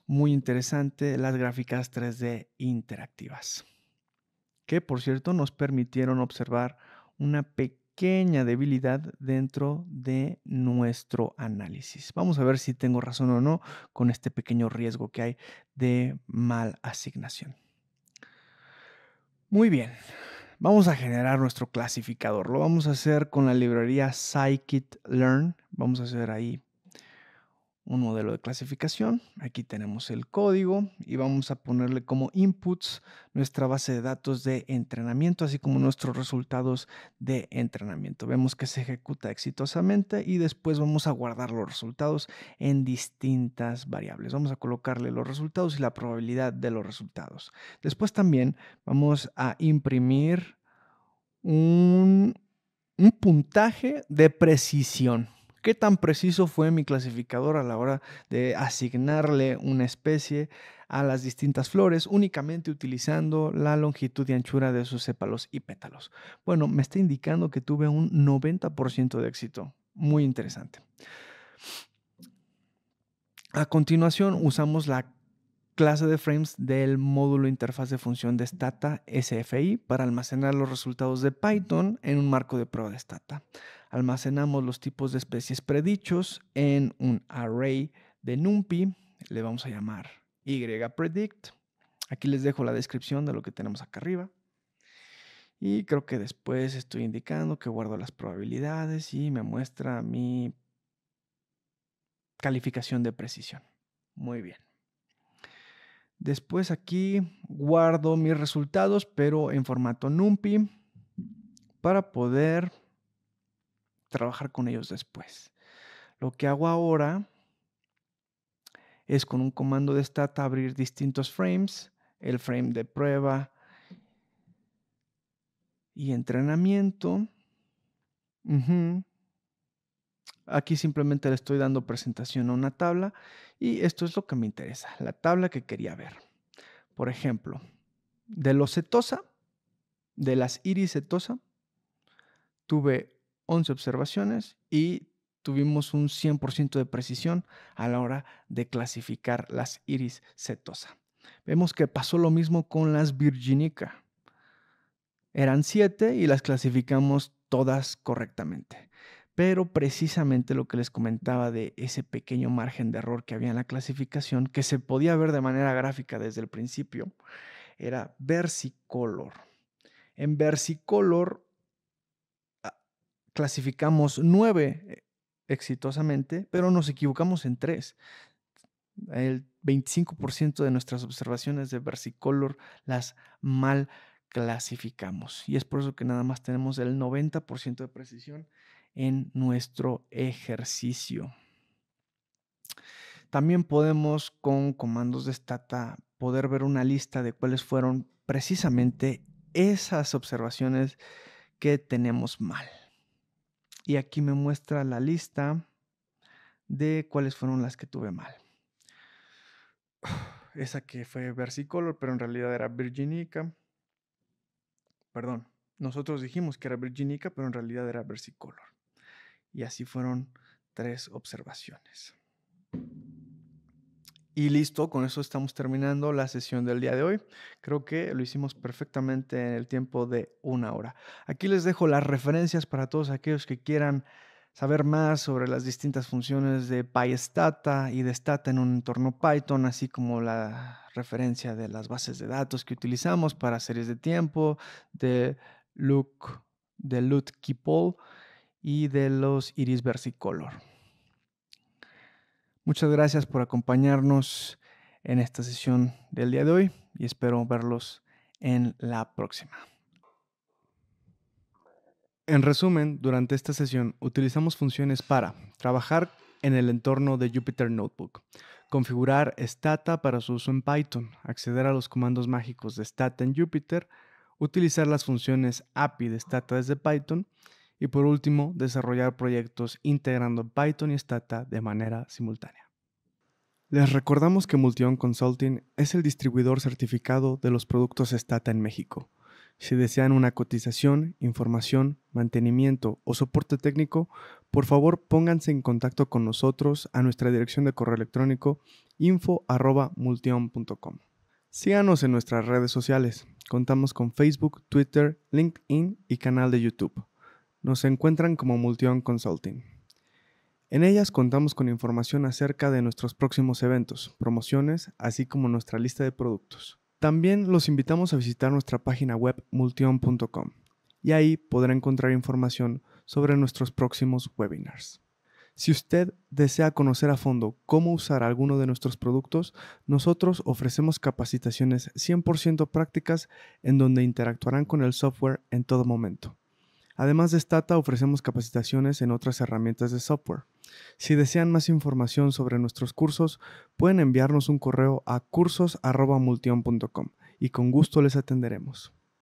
Muy interesante las gráficas 3D interactivas, que por cierto nos permitieron observar una pequeña debilidad dentro de nuestro análisis. Vamos a ver si tengo razón o no con este pequeño riesgo que hay de mal asignación. Muy bien, vamos a generar nuestro clasificador. Lo vamos a hacer con la librería scikit-learn. Vamos a hacer ahí un modelo de clasificación. Aquí tenemos el código y vamos a ponerle como inputs nuestra base de datos de entrenamiento, así como nuestros resultados de entrenamiento. Vemos que se ejecuta exitosamente y después vamos a guardar los resultados en distintas variables. Vamos a colocarle los resultados y la probabilidad de los resultados. Después también vamos a imprimir un puntaje de precisión. ¿Qué tan preciso fue mi clasificador a la hora de asignarle una especie a las distintas flores, únicamente utilizando la longitud y anchura de sus sépalos y pétalos? Bueno, me está indicando que tuve un 90% de éxito. Muy interesante. A continuación, usamos la clase de frames del módulo interfaz de función de Stata SFI para almacenar los resultados de Python en un marco de prueba de Stata. Almacenamos los tipos de especies predichos en un array de NumPy, le vamos a llamar yPredict. Aquí les dejo la descripción de lo que tenemos acá arriba. Y creo que después estoy indicando que guardo las probabilidades y me muestra mi calificación de precisión. Muy bien. Después aquí guardo mis resultados, pero en formato NumPy para poder trabajar con ellos después. Lo que hago ahora es con un comando de Stata abrir distintos frames, el frame de prueba y entrenamiento. Aquí simplemente le estoy dando presentación a una tabla y esto es lo que me interesa, la tabla que quería ver. Por ejemplo, de los setosa, de las iris setosa, tuve 11 observaciones y tuvimos un 100% de precisión a la hora de clasificar las iris setosa. Vemos que pasó lo mismo con las virginica. Eran 7 y las clasificamos todas correctamente. Pero precisamente lo que les comentaba de ese pequeño margen de error que había en la clasificación, que se podía ver de manera gráfica desde el principio, era versicolor. En versicolor clasificamos 9 exitosamente, pero nos equivocamos en 3. El 25% de nuestras observaciones de versicolor las mal clasificamos. Y es por eso que nada más tenemos el 90% de precisión en nuestro ejercicio. También podemos con comandos de Stata poder ver una lista de cuáles fueron precisamente esas observaciones que tenemos mal. Y aquí me muestra la lista de cuáles fueron las que tuve mal. esa que fue Versicolor, pero en realidad era Virginica. Perdón, nosotros dijimos que era Virginica, pero en realidad era Versicolor. Y así fueron 3 observaciones. Y listo, con eso estamos terminando la sesión del día de hoy. Creo que lo hicimos perfectamente en el tiempo de 1 hora. Aquí les dejo las referencias para todos aquellos que quieran saber más sobre las distintas funciones de PyStata y de Stata en un entorno Python, así como la referencia de las bases de datos que utilizamos para series de tiempo, de LUT-Kipol y de los iris versicolor. Muchas gracias por acompañarnos en esta sesión del día de hoy y espero verlos en la próxima. En resumen, durante esta sesión utilizamos funciones para trabajar en el entorno de Jupyter Notebook, configurar Stata para su uso en Python, acceder a los comandos mágicos de Stata en Jupyter, utilizar las funciones API de Stata desde Python y por último, desarrollar proyectos integrando Python y Stata de manera simultánea. Les recordamos que Multion Consulting es el distribuidor certificado de los productos Stata en México. Si desean una cotización, información, mantenimiento o soporte técnico, por favor pónganse en contacto con nosotros a nuestra dirección de correo electrónico info@multion.com. Síganos en nuestras redes sociales. Contamos con Facebook, Twitter, LinkedIn y canal de YouTube. Nos encuentran como Multion Consulting. En ellas contamos con información acerca de nuestros próximos eventos, promociones, así como nuestra lista de productos. También los invitamos a visitar nuestra página web multion.com y ahí podrá encontrar información sobre nuestros próximos webinars. Si usted desea conocer a fondo cómo usar alguno de nuestros productos, nosotros ofrecemos capacitaciones 100% prácticas en donde interactuarán con el software en todo momento. Además de Stata, ofrecemos capacitaciones en otras herramientas de software. Si desean más información sobre nuestros cursos, pueden enviarnos un correo a cursos@multion.com y con gusto les atenderemos.